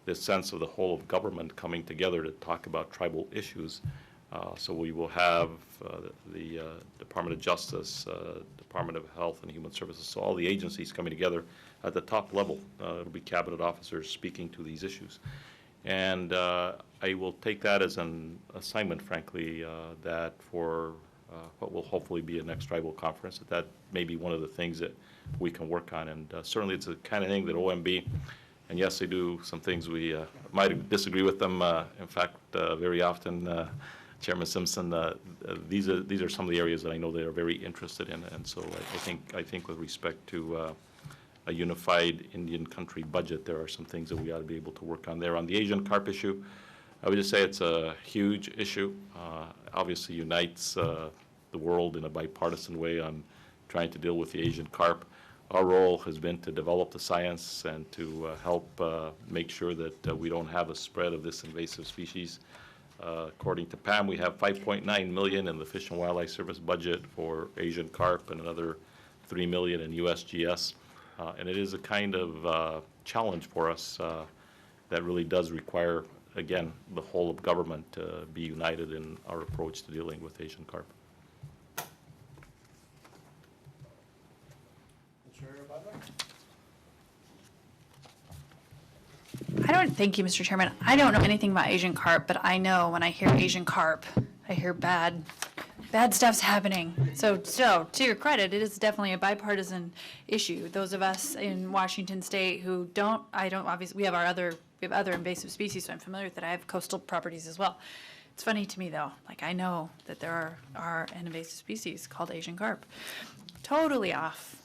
this sense of the whole of government coming together to talk about tribal issues. So we will have the Department of Justice, Department of Health and Human Services, so all the agencies coming together at the top level. It'll be cabinet officers speaking to these issues. And I will take that as an assignment, frankly, that for what will hopefully be a next tribal conference, that may be one of the things that we can work on. And certainly it's the kind of thing that OMB, and yes, they do some things we might disagree with them. In fact, very often, Chairman Simpson, these are some of the areas that I know they are very interested in. And so I think with respect to a unified Indian country budget, there are some things that we ought to be able to work on there. On the Asian carp issue, I would just say it's a huge issue. Obviously unites the world in a bipartisan way on trying to deal with the Asian carp. Our role has been to develop the science and to help make sure that we don't have a spread of this invasive species. According to PAM, we have 5.9 million in the Fish and Wildlife Service budget for Asian carp and another 3 million in USGS. And it is a kind of challenge for us that really does require, again, the whole of government to be united in our approach to dealing with Asian carp. Thank you, Mr. Chairman. I don't know anything about Asian carp, but I know when I hear Asian carp, I hear bad stuff's happening. So to your credit, it is definitely a bipartisan issue. Those of us in Washington State who obviously, we have other invasive species, so I'm familiar with it. I have coastal properties as well. It's funny to me though, like I know that there are an invasive species called Asian carp. Totally off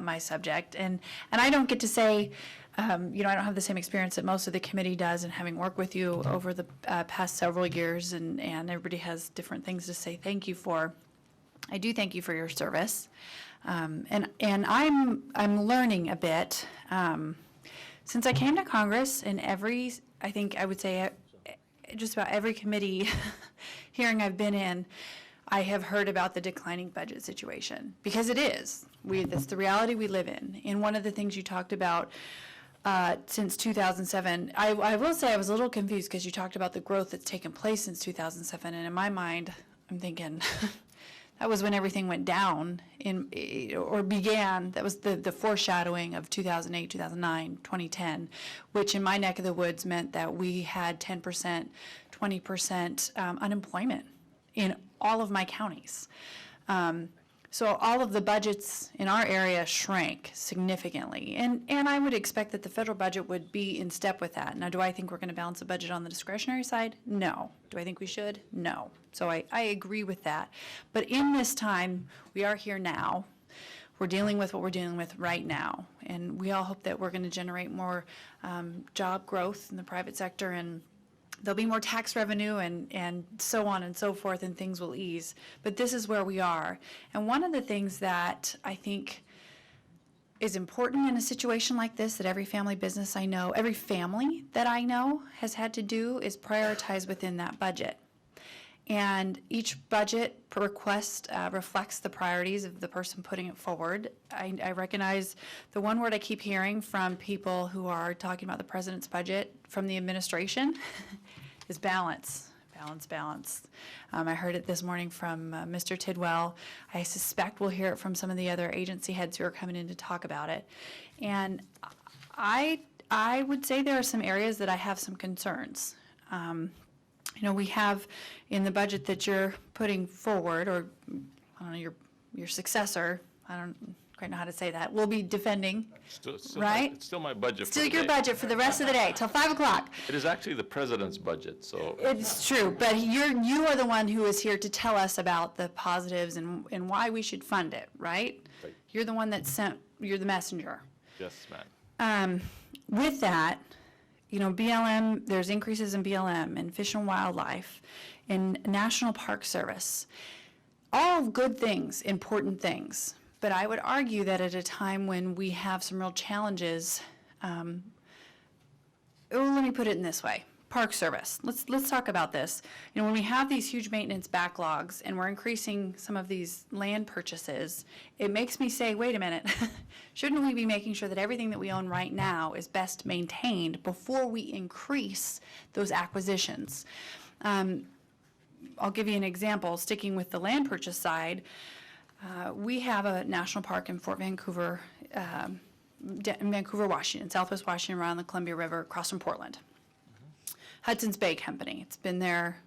my subject, and I don't get to say, I don't have the same experience that most of the committee does, and having worked with you over the past several years, and everybody has different things to say thank you for. I do thank you for your service, and I'm learning a bit since I came to Congress. In I think I would say just about every committee hearing I've been in, I have heard about the declining budget situation, because it is. That's the reality we live in. And one of the things you talked about since 2007, I will say I was a little confused because you talked about the growth that's taken place since 2007, and in my mind, I'm thinking that was when everything went down or began. That was the foreshadowing of 2008, 2009, 2010, which in my neck of the woods meant that we had 10%, 20% unemployment in all of my counties. So all of the budgets in our area shrank significantly. And I would expect that the federal budget would be in step with that. Now, do I think we're going to balance the budget on the discretionary side? No. Do I think we should? No. So I agree with that. But in this time, we are here now. We're dealing with what we're dealing with right now. And we all hope that we're going to generate more job growth in the private sector, and there'll be more tax revenue and so on and so forth, and things will ease. But this is where we are. And one of the things that I think is important in a situation like this that every family business I know, every family that I know has had to do is prioritize within that budget. And each budget request reflects the priorities of the person putting it forward. I recognize the one word I keep hearing from people who are talking about the president's budget from the administration is balance. Balance. I heard it this morning from Mr. Tidwell. I suspect we'll hear it from some of the other agency heads who are coming in to talk about it. And I would say there are some areas that I have some concerns. We have in the budget that you're putting forward, or I don't know, your successor, I don't quite know how to say that, will be defending, right? It's still my budget. Still your budget for the rest of the day, till 5 o'clock. It is actually the president's budget, so. It's true, but you are the one who is here to tell us about the positives and why we should fund it, right? Right. You're the one you're the messenger. Yes, ma'am. With that, BLM, there's increases in BLM and Fish and Wildlife and National Park Service. All good things, important things. But I would argue that at a time when we have some real challenges, let me put it in this way. Park Service. Let's talk about this. When we have these huge maintenance backlogs and we're increasing some of these land purchases, it makes me say, wait a minute, shouldn't we be making sure that everything that we own right now is best maintained before we increase those acquisitions? I'll give you an example. Sticking with the land purchase side, we have a national park in Fort Vancouver, in Vancouver, Washington, Southwest Washington, around the Columbia River, across from Portland. Hudson's Bay Company. It's been there.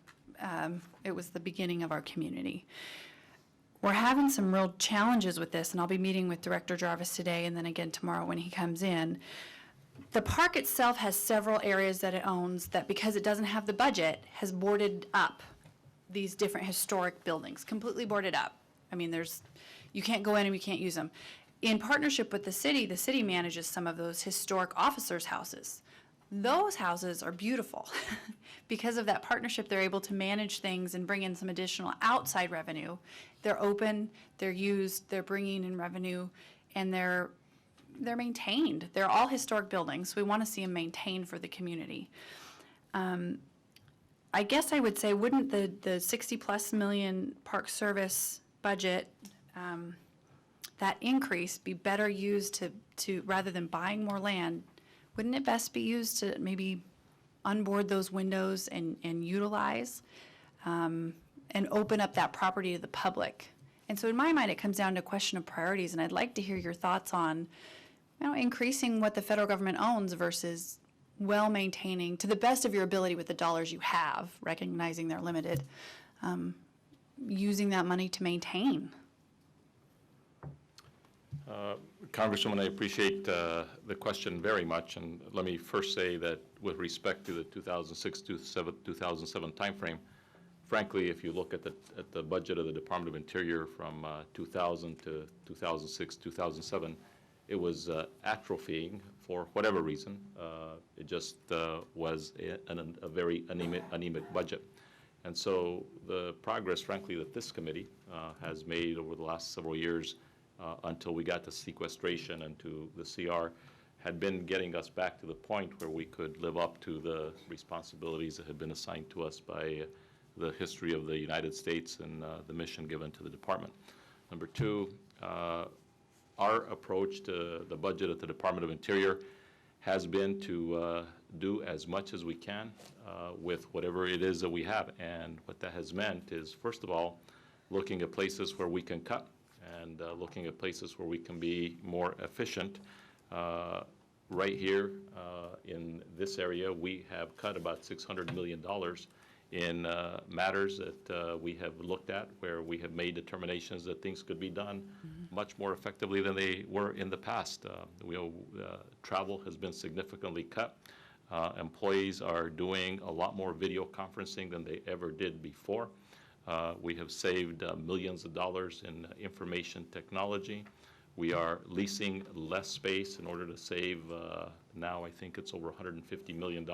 It was the beginning of our community. We're having some real challenges with this, and I'll be meeting with Director Jarvis today and then again tomorrow when he comes in. The park itself has several areas that it owns that, because it doesn't have the budget, has boarded up these different historic buildings, completely boarded up. I mean, you can't go in and you can't use them. in partnership with the city manages some of those historic officers' houses. Those houses are beautiful. Because of that partnership, they're able to manage things and bring in some additional outside revenue. They're open, they're used, they're bringing in revenue, and they're maintained. They're all historic buildings. We want to see them maintained for the community. I guess I would say, wouldn't the 60+ million Park Service budget, that increase be better used to rather than buying more land, wouldn't it best be used to maybe unboard those windows and utilize and open up that property to the public? And so in my mind, it comes down to a question of priorities, and I'd like to hear your thoughts on, increasing what the federal government owns versus well-maintaining, to the best of your ability with the dollars you have, recognizing they're limited, using that money to maintain. Congresswoman, I appreciate the question very much, and let me first say that with respect to the 2006-2007 timeframe, frankly, if you look at the budget of the Department of Interior from 2000 to 2006, 2007, it was atrophying for whatever reason. It just was a very anemic budget. And so the progress, frankly, that this committee has made over the last several years until we got to sequestration and to the CR had been getting us back to the point where we could live up to the responsibilities that had been assigned to us by the history of the United States and the mission given to the department. Number two, our approach to the budget at the Department of Interior has been to do as much as we can with whatever it is that we have. And what that has meant is, first of all, looking at places where we can cut and looking at places where we can be more efficient. Right here in this area, we have cut about $600 million in matters that we have looked at where we have made determinations that things could be done much more effectively than they were in the past. Travel has been significantly cut. Employees are doing a lot more video conferencing than they ever did before. We have saved millions of dollars in information technology. We are leasing less space in order to save, now I think it's over $150 million.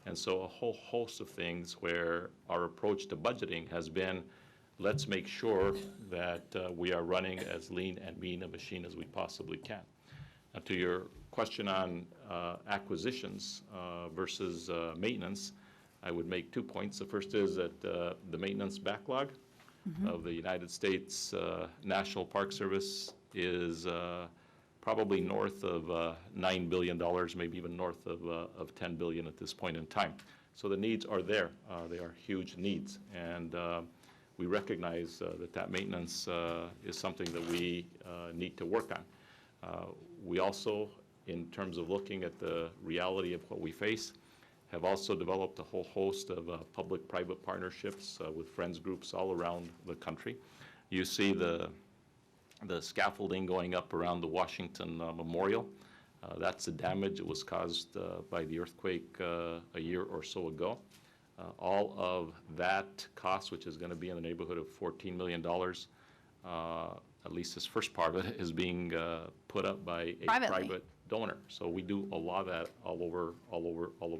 And so a whole host of things where our approach to budgeting has been, let's make sure that we are running as lean and mean a machine as we possibly can. Now, to your question on acquisitions versus maintenance, I would make 2 points. The first is that the maintenance backlog of the United States National Park Service is probably north of $9 billion, maybe even north of $10 billion at this point in time. So the needs are there. They are huge needs. And we recognize that maintenance is something that we need to work on. We also, in terms of looking at the reality of what we face, have also developed a whole host of public-private partnerships with friends groups all around the country. You see the scaffolding going up around the Washington Memorial. That's the damage that was caused by the earthquake a year or so ago. All of that cost, which is going to be in the neighborhood of $14 million, at least this first part of it, is being put up by a private donor. So we do a lot of that all over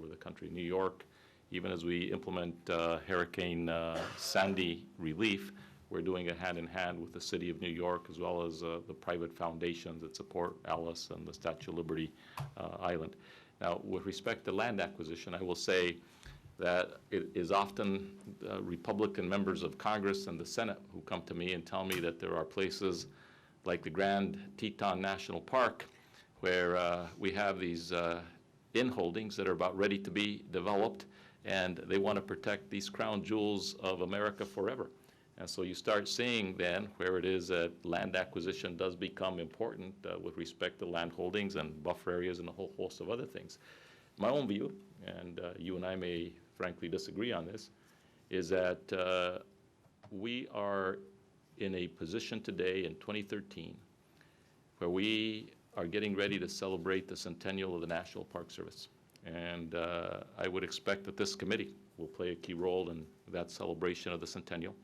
the country. New York, even as we implement Hurricane Sandy relief, we're doing it hand in hand with the City of New York, as well as the private foundations that support Alice and the Statue of Liberty Island. Now, with respect to land acquisition, I will say that it is often Republican members of Congress and the Senate who come to me and tell me that there are places like the Grand Teton National Park where we have these in-holdings that are about ready to be developed, and they want to protect these crown jewels of America forever. And so you start seeing then where it is that land acquisition does become important with respect to land holdings and buffer areas and a whole host of other things. My own view, and you and I may frankly disagree on this, is that we are in a position today in 2013 where we are getting ready to celebrate the centennial of the National Park Service. And I would expect that this committee will play a key role in that celebration of the centennial.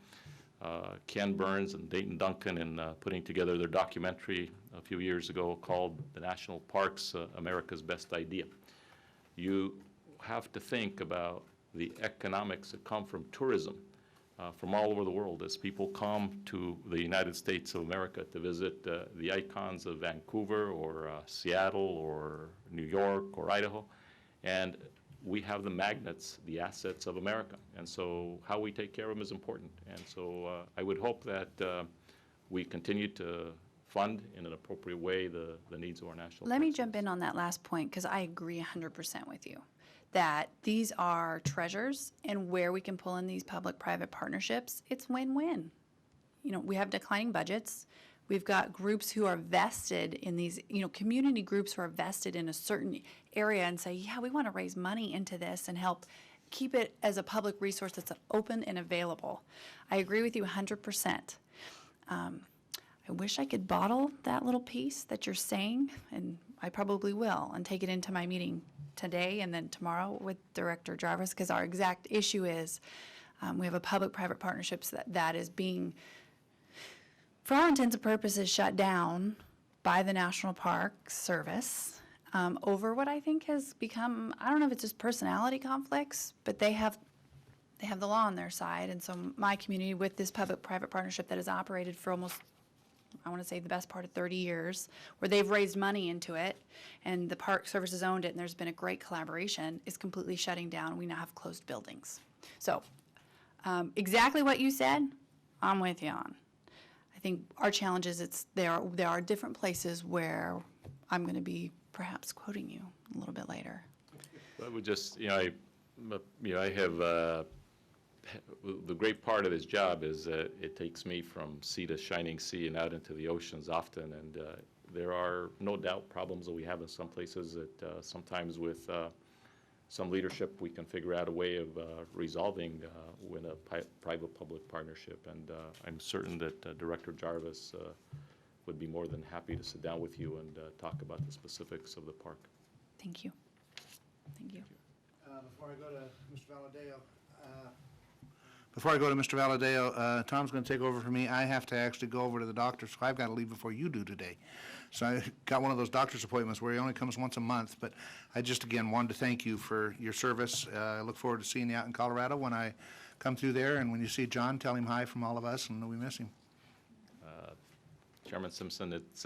Ken Burns and Dayton Duncan in putting together their documentary a few years ago called The National Parks, America's Best Idea. You have to think about the economics that come from tourism from all over the world as people come to the United States of America to visit the icons of Vancouver or Seattle or New York or Idaho. And we have the magnets, the assets of America. And so how we take care of them is important. And so I would hope that we continue to fund in an appropriate way the needs of our national Let me parks. jump in on that last point, because I agree 100% with you, that these are treasures, and where we can pull in these public-private partnerships, it's win-win. You know, we have declining budgets. We've got groups who are vested in these, you know, community groups who are vested in a certain area and say, yeah, we want to raise money into this and help keep it as a public resource that's open and available. I agree with you 100%. I wish I could bottle that little piece that you're saying, and I probably will, and take it into my meeting today and then tomorrow with Director Jarvis, because our exact issue is we have a public-private partnerships that is being, for all intents and purposes, shut down by the National Park Service over what I think has become, I don't know if it's just personality conflicts, but they have the law on their side. And so my community, with this public-private partnership that has operated for almost, I want to say, the best part of 30 years, where they've raised money into it, and the Park Service has owned it, and there's been a great collaboration, is completely shutting down. We now have closed buildings. So exactly what you said, I'm with you on. I think our challenge is there are different places where I'm going to be perhaps quoting you a little bit later. I would just, I have, the great part of this job is that it takes me from sea to shining sea and out into the oceans often, and there are no doubt problems that we have in some places that sometimes with some leadership we can figure out a way of resolving with a private-public partnership, and I'm certain that Director Jarvis would be more than happy to sit down with you and talk about the specifics of the park. Thank you. Thank you. Before I go to Mr. Valadeo, Tom's going to take over for me. I have to actually go over to the doctor, so I've got to leave before you do today. So I got one of those doctor's appointments where he only comes once a month, but I just, again, wanted to thank you for your service. I look forward to seeing you out in Colorado when I come through there, and when you see John, tell him hi from all of us, and we miss him. Chairman Simpson, it's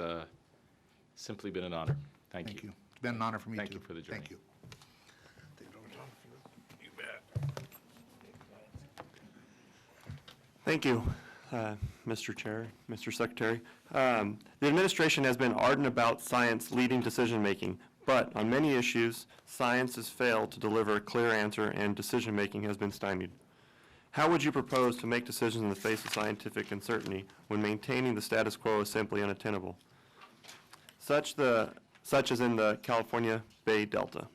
simply been an honor. Thank you. It's been an honor for me, too. Thank you for the journey. Thank you. Thank you, Mr. Chair, Mr. Secretary. The administration has been ardent about science leading decision-making, but on many issues, science has failed to deliver a clear answer and decision-making has been stymied. How would you propose to make decisions in the face of scientific uncertainty when maintaining the status quo is simply unattainable, such as in the California Bay Delta?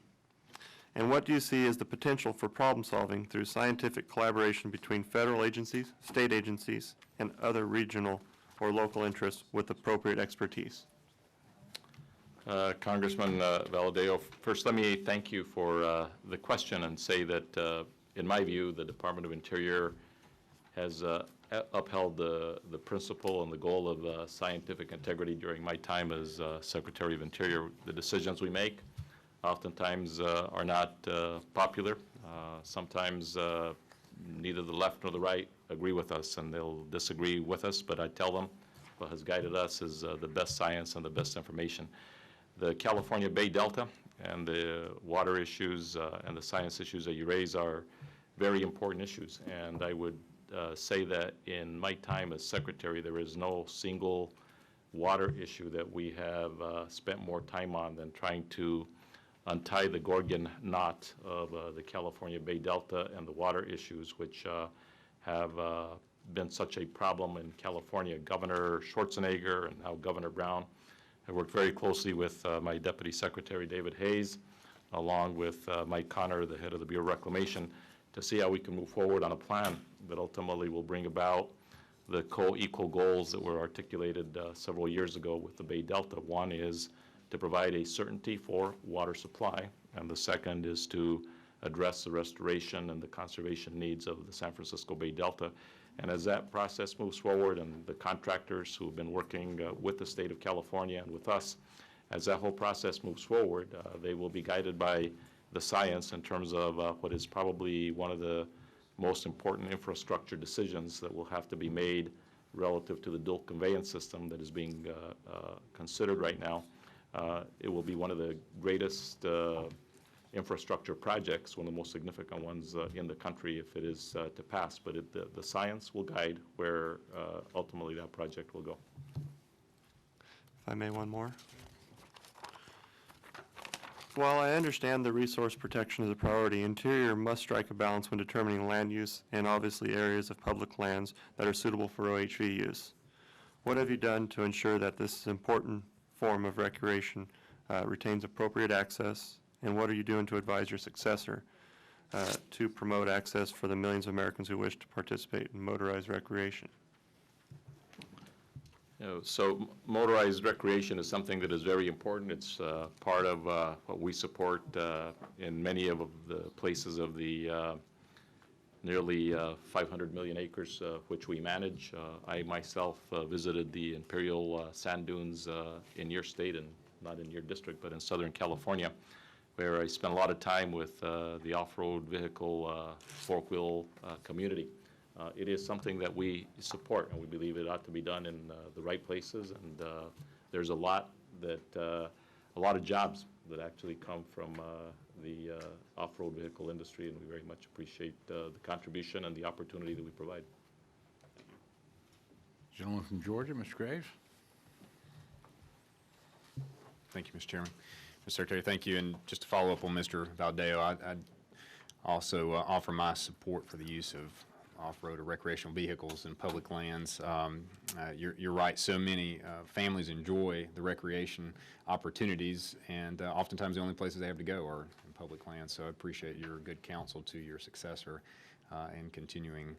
And what do you see as the potential for problem-solving through scientific collaboration between federal agencies, state agencies, and other regional or local interests with appropriate expertise? Congressman Valadeo, first let me thank you for the question and say that, in my view, the Department of Interior has upheld the principle and the goal of scientific integrity during my time as Secretary of Interior. The decisions we make oftentimes are not popular. Sometimes neither the left nor the right agree with us, and they'll disagree with us, but I tell them what has guided us is the best science and the best information. The California Bay Delta and the water issues and the science issues that you raise are very important issues, and I would say that in my time as Secretary, there is no single water issue that we have spent more time on than trying to untie the Gordian knot of the California Bay Delta and the water issues, which have been such a problem in California. Governor Schwarzenegger and now Governor Brown have worked very closely with my Deputy Secretary David Hayes, along with Mike Connor, the head of the Bureau of Reclamation, to see how we can move forward on a plan that ultimately will bring about the co-equal goals that were articulated several years ago with the Bay Delta. One is to provide a certainty for water supply, and the second is to address the restoration and the conservation needs of the San Francisco Bay Delta. And as that process moves forward, and the contractors who have been working with the state of California and with us, as that whole process moves forward, they will be guided by the science in terms of what is probably one of the most important infrastructure decisions that will have to be made relative to the dual conveyance system that is being considered right now. It will be one of the greatest infrastructure projects, one of the most significant ones in the country if it is to pass. But the science will guide where ultimately that project will go. If I may, one more. While I understand the resource protection is a priority, Interior must strike a balance when determining land use and obviously areas of public lands that are suitable for OHV use. What have you done to ensure that this important form of recreation retains appropriate access, and what are you doing to advise your successor to promote access for the millions of Americans who wish to participate in motorized recreation? So motorized recreation is something that is very important. It's part of what we support in many of the places of the nearly 500 million acres which we manage. I myself visited the Imperial Sand Dunes in your state, and not in your district, but in Southern California, where I spent a lot of time with the off-road vehicle four-wheel community. It is something that we support, and we believe it ought to be done in the right places. And there's a lot of jobs that actually come from the off-road vehicle industry, and we very much appreciate the contribution and the opportunity that we provide. Gentleman from Georgia, Mr. Graves. Thank you, Mr. Chairman. Mr. Secretary, thank you. And just to follow up on Mr. Valdeo, I'd also offer my support for the use of off-road or recreational vehicles in public lands. You're right, so many families enjoy the recreation opportunities, and oftentimes the only places they have to go are in public lands. So I appreciate your good counsel to your successor in continuing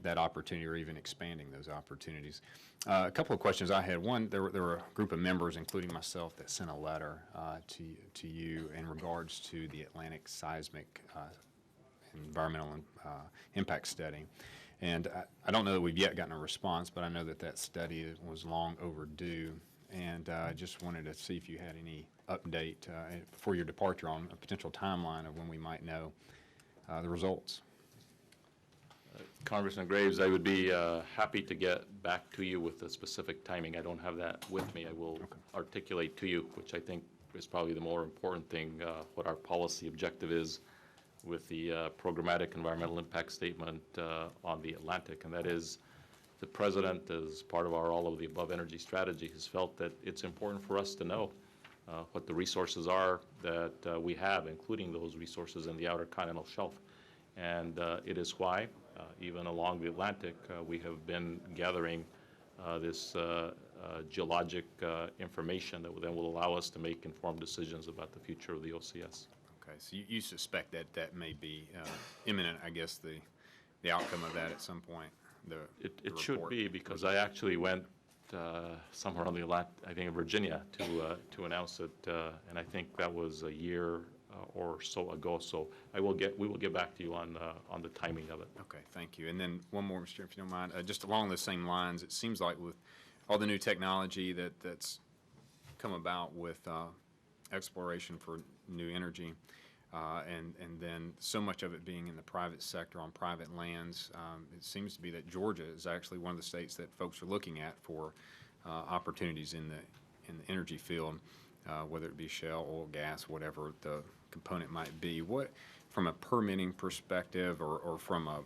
that opportunity or even expanding those opportunities. A couple of questions I had. One, there were a group of members, including myself, that sent a letter to you in regards to the Atlantic seismic environmental impact study. And I don't know that we've yet gotten a response, but I know that that study was long overdue. And I just wanted to see if you had any update before your departure on a potential timeline of when we might know the results. Congressman Graves, I would be happy to get back to you with the specific timing. I don't have that with me. I will articulate to you, which I think is probably the more important thing, what our policy objective is with the programmatic environmental impact statement on the Atlantic, and that is the President, as part of our all of the above energy strategy, has felt that it's important for us to know what the resources are that we have, including those resources in the Outer Continental Shelf. And it is why, even along the Atlantic, we have been gathering this geologic information that then will allow us to make informed decisions about the future of the OCS. Okay, so you suspect that that may be imminent, I guess, the outcome of that at some point? It should be, because I actually went somewhere on the Atlantic, I think in Virginia, to announce it, and I think that was a year or so ago. So we will get back to you on the timing of it. Okay, thank you. And then one more, Mr. Chair, if you don't mind, just along the same lines, it seems like with all the new technology that's come about with exploration for new energy, and then so much of it being in the private sector on private lands, it seems to be that Georgia is actually one of the states that folks are looking at for opportunities in the energy field, whether it be shale, oil, gas, whatever the component might be. What, from a permitting perspective or from a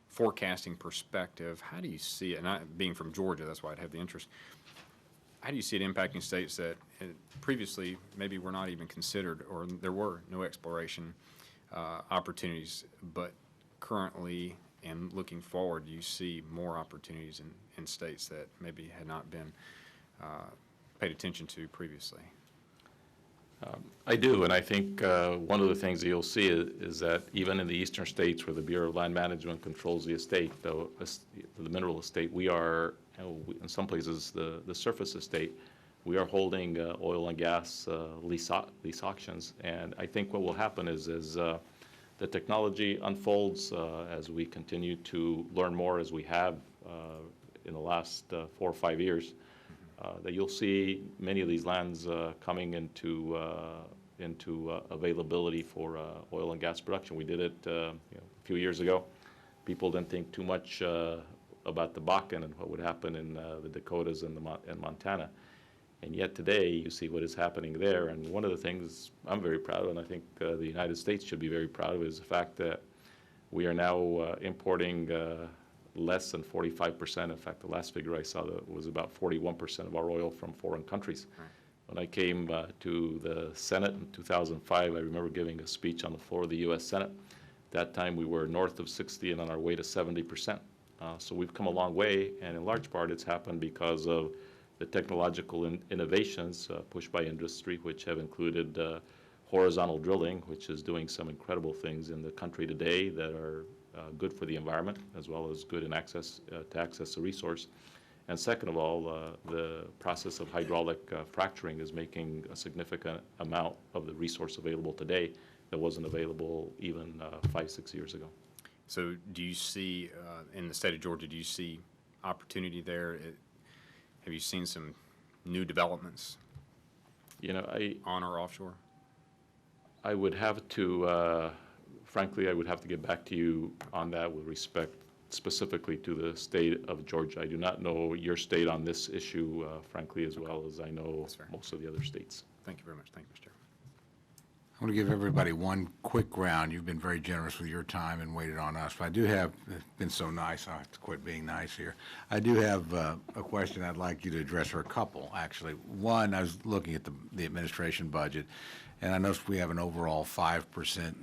forecasting perspective, how do you see it? And I, being from Georgia, that's why I'd have the interest. How do you see it impacting states that previously maybe were not even considered, or there were no exploration opportunities, but currently and looking forward, you see more opportunities in states that maybe had not been paid attention to previously? I do, and I think one of the things that you'll see is that even in the eastern states where the Bureau of Land Management controls the estate, the mineral estate, we are, in some places, the surface estate, we are holding oil and gas lease auctions. And I think what will happen is the technology unfolds, as we continue to learn more as we have in the last 4 or 5 years, that you'll see many of these lands coming into availability for oil and gas production. We did it a few years ago. People didn't think too much about the Bakken and what would happen in the Dakotas and Montana. And yet today, you see what is happening there. And one of the things I'm very proud of, and I think the United States should be very proud of, is the fact that we are now importing less than 45%. In fact, the last figure I saw was about 41% of our oil from foreign countries. Right. When I came to the Senate in 2005, I remember giving a speech on the floor of the U.S. Senate. At that time, we were north of 60 and on our way to 70%. So we've come a long way, and in large part, it's happened because of the technological innovations pushed by industry, which have included horizontal drilling, which is doing some incredible things in the country today that are good for the environment, as well as good in access to access the resource. And second of all, the process of hydraulic fracturing is making a significant amount of the resource available today that wasn't available even 5, 6 years ago. So do you see, in the state of Georgia, do you see opportunity there? Have you seen some new developments, on or offshore? I would have to, frankly, I would have to get back to you on that with respect specifically to the state of Georgia. I do not know your state on this issue, frankly, as well as I know most of the other states. Thank you very much. Thank you, Mr. Chairman. I want to give everybody one quick round. You've been very generous with your time and waited on us. But I do have, it's been so nice, I have to quit being nice here. I do have a question I'd like you to address, or a couple, actually. One, I was looking at the administration budget, and I noticed we have an overall 5%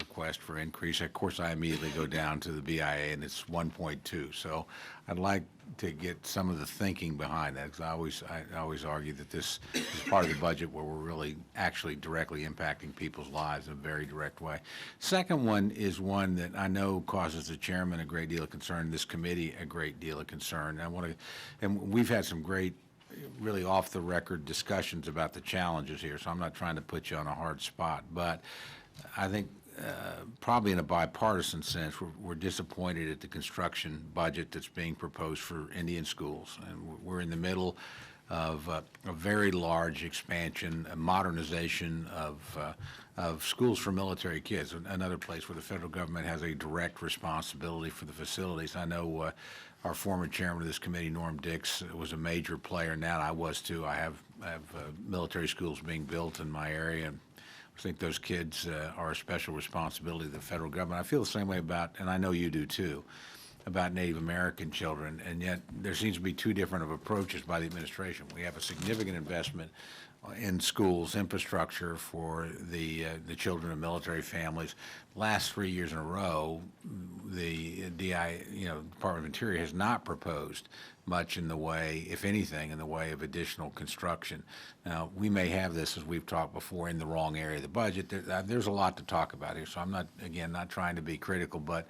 request for increase. Of course, I immediately go down to the BIA, and it's 1.2. So I'd like to get some of the thinking behind that, because I always argue that this is part of the budget where we're really actually directly impacting people's lives in a very direct way. Second one is one that I know causes the chairman a great deal of concern, this committee a great deal of concern. And we've had some great, really off-the-record discussions about the challenges here, so I'm not trying to put you on a hard spot, but I think probably in a bipartisan sense, we're disappointed at the construction budget that's being proposed for Indian schools. And we're in the middle of a very large expansion, a modernization of schools for military kids, another place where the federal government has a direct responsibility for the facilities. I know our former chairman of this committee, Norm Dix, was a major player in that. I was too. I have military schools being built in my area. I think those kids are a special responsibility of the federal government. I feel the same way about, and I know you do too, about Native American children, and yet there seems to be two different approaches by the administration. We have a significant investment in schools, infrastructure for the children of military families. Last 3 years in a row, the Department of Interior has not proposed much in the way, if anything, in the way of additional construction. Now, we may have this, as we've talked before, in the wrong area of the budget. There's a lot to talk about here, so I'm not trying to be critical, but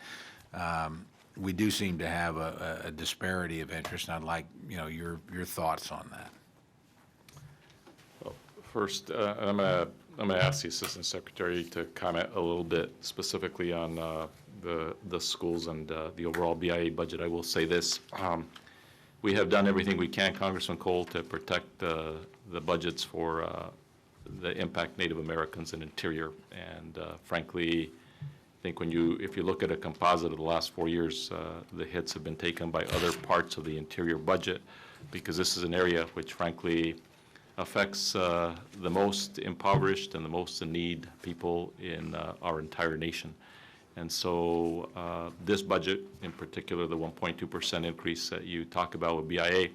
we do seem to have a disparity of interest, and I'd like, your thoughts on that. Well, first, I'm going to ask the Assistant Secretary to comment a little bit specifically on the schools and the overall BIA budget. I will say this. We have done everything we can, Congressman Cole, to protect the budgets for the impact Native Americans in Interior. And frankly, I think if you look at a composite of the last 4 years, the hits have been taken by other parts of the Interior budget, because this is an area which frankly affects the most impoverished and the most in need people in our entire nation. And so this budget, in particular, the 1.2% increase that you talk about with BIA,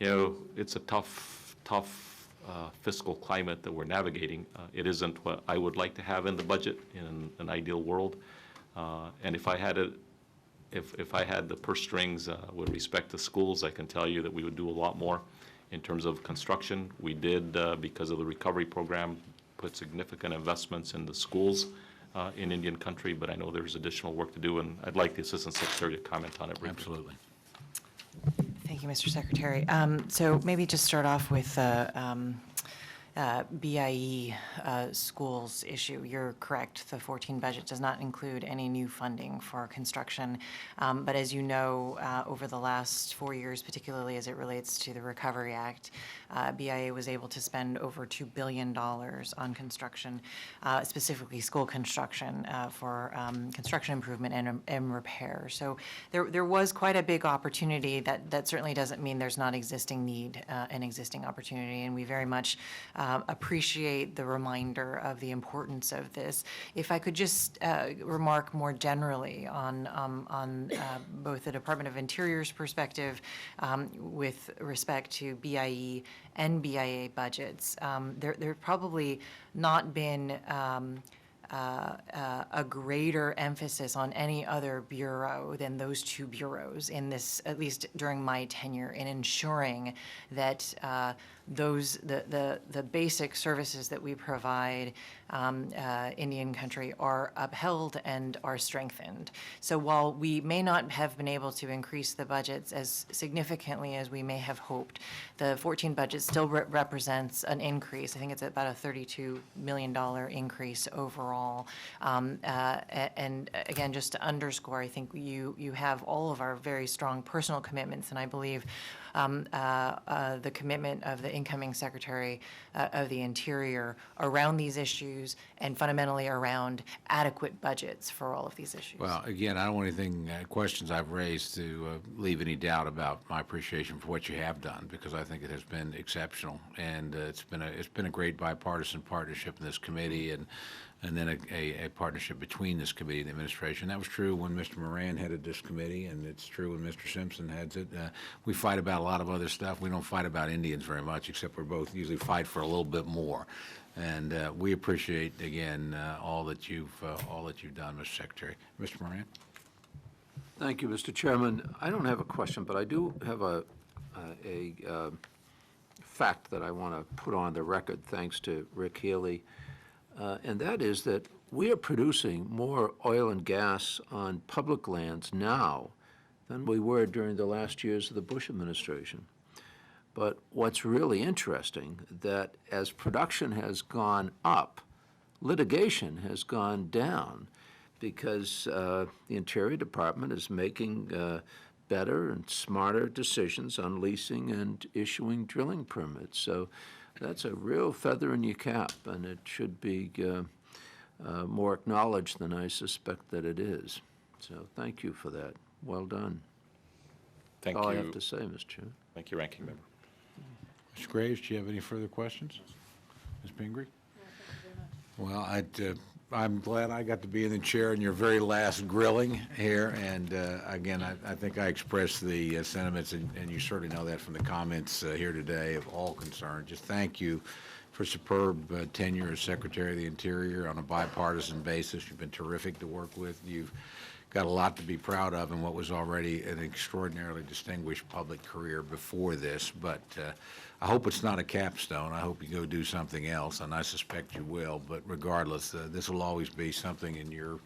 it's a tough fiscal climate that we're navigating. It isn't what I would like to have in the budget in an ideal world. And if I had the purse strings with respect to schools, I can tell you that we would do a lot more in terms of construction. We did, because of the recovery program, put significant investments in the schools in Indian country, but I know there's additional work to do, and I'd like the Assistant Secretary to comment on it briefly. Absolutely. Thank you, Mr. Secretary. So maybe just start off with an BIE schools issue, you're correct. The 14 budget does not include any new funding for construction. But as you know, over the last 4 years, particularly as it relates to the Recovery Act, BIA was able to spend over $2 billion on construction, specifically school construction for construction improvement and repair. So there was quite a big opportunity. That certainly doesn't mean there's not existing need and existing opportunity, and we very much appreciate the reminder of the importance of this. If I could just remark more generally on both the Department of Interior's perspective with respect to BIE and BIA budgets, there probably not been a greater emphasis on any other bureau than those two bureaus in this, at least during my tenure, in ensuring that the basic services that we provide Indian country are upheld and are strengthened. So while we may not have been able to increase the budgets as significantly as we may have hoped, the 14 budget still represents an increase. I think it's about a $32 million increase overall. And again, just to underscore, I think you have all of our very strong personal commitments, and I believe the commitment of the incoming Secretary of the Interior around these issues and fundamentally around adequate budgets for all of these issues. Well, again, I don't want anything, questions I've raised to leave any doubt about my appreciation for what you have done, because I think it has been exceptional, and it's been a great bipartisan partnership in this committee, and then a partnership between this committee and the administration. That was true when Mr. Moran headed this committee, and it's true when Mr. Simpson heads it. We fight about a lot of other stuff. We don't fight about Indians very much, except we're both usually fight for a little bit more. And we appreciate, again, all that you've done, Mr. Secretary. Mr. Moran? Thank you, Mr. Chairman. I don't have a question, but I do have a fact that I want to put on the record, thanks to Rick Healy, and that is that we are producing more oil and gas on public lands now than we were during the last years of the Bush administration. But what's really interesting, that as production has gone up, litigation has gone down, because the Interior Department is making better and smarter decisions on leasing and issuing drilling permits. So that's a real feather in your cap, and it should be more acknowledged than I suspect that it is. So thank you for that. Well done. Thank That's all you. I have to say, Mr. Chair. Thank you, Ranking Member. Mr. Graves, do you have any further questions? Ms. Pingree? Well, I'm glad I got to be in the chair in your very last grilling here, and again, I think I expressed the sentiments, and you certainly know that from the comments here today of all concerned. Just thank you for superb tenure as Secretary of the Interior on a bipartisan basis. You've been terrific to work with. You've got a lot to be proud of in what was already an extraordinarily distinguished public career before this, but I hope it's not a capstone. I hope you go do something else, and I suspect you will, but regardless, this will always be something in your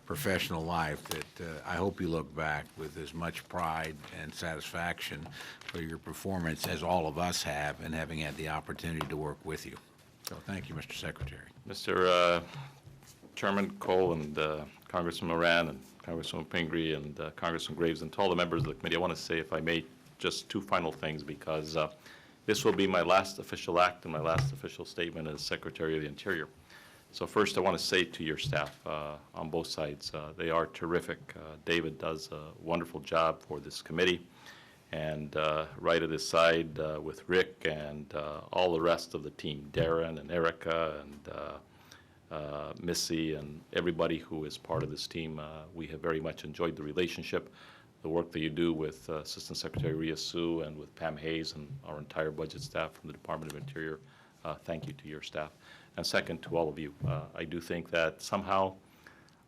professional life that I hope you look back with as much pride and satisfaction for your performance as all of us have in having had the opportunity to work with you. So thank you, Mr. Secretary. Mr. Chairman Cole and Congressman Moran and Congresswoman Pingree and Congressman Graves, and to all the members of the committee, I want to say, if I may, just two final things, because this will be my last official act and my last official statement as Secretary of the Interior. So first, I want to say to your staff on both sides, they are terrific. David does a wonderful job for this committee, and right at his side with Rick and all the rest of the team, Darren and Erica and Missy and everybody who is part of this team. We have very much enjoyed the relationship, the work that you do with Assistant Secretary Rhea Sue and with Pam Hayes and our entire budget staff from the Department of Interior. Thank you to your staff. And second, to all of you, I do think that somehow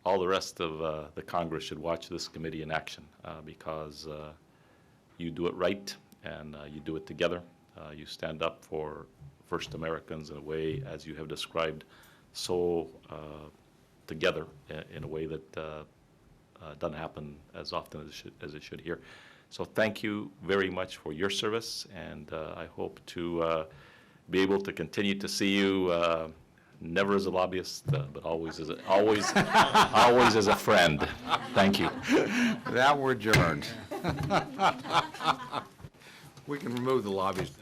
all the rest of the Congress should watch this committee in action, because you do it right and you do it together. You stand up for First Americans in a way, as you have described, so together in a way that doesn't happen as often as it should here. So thank you very much for your service, and I hope to be able to continue to see you, never as a lobbyist, but always as always as a friend. Thank you. That we're adjourned. We can remove the lobbyist.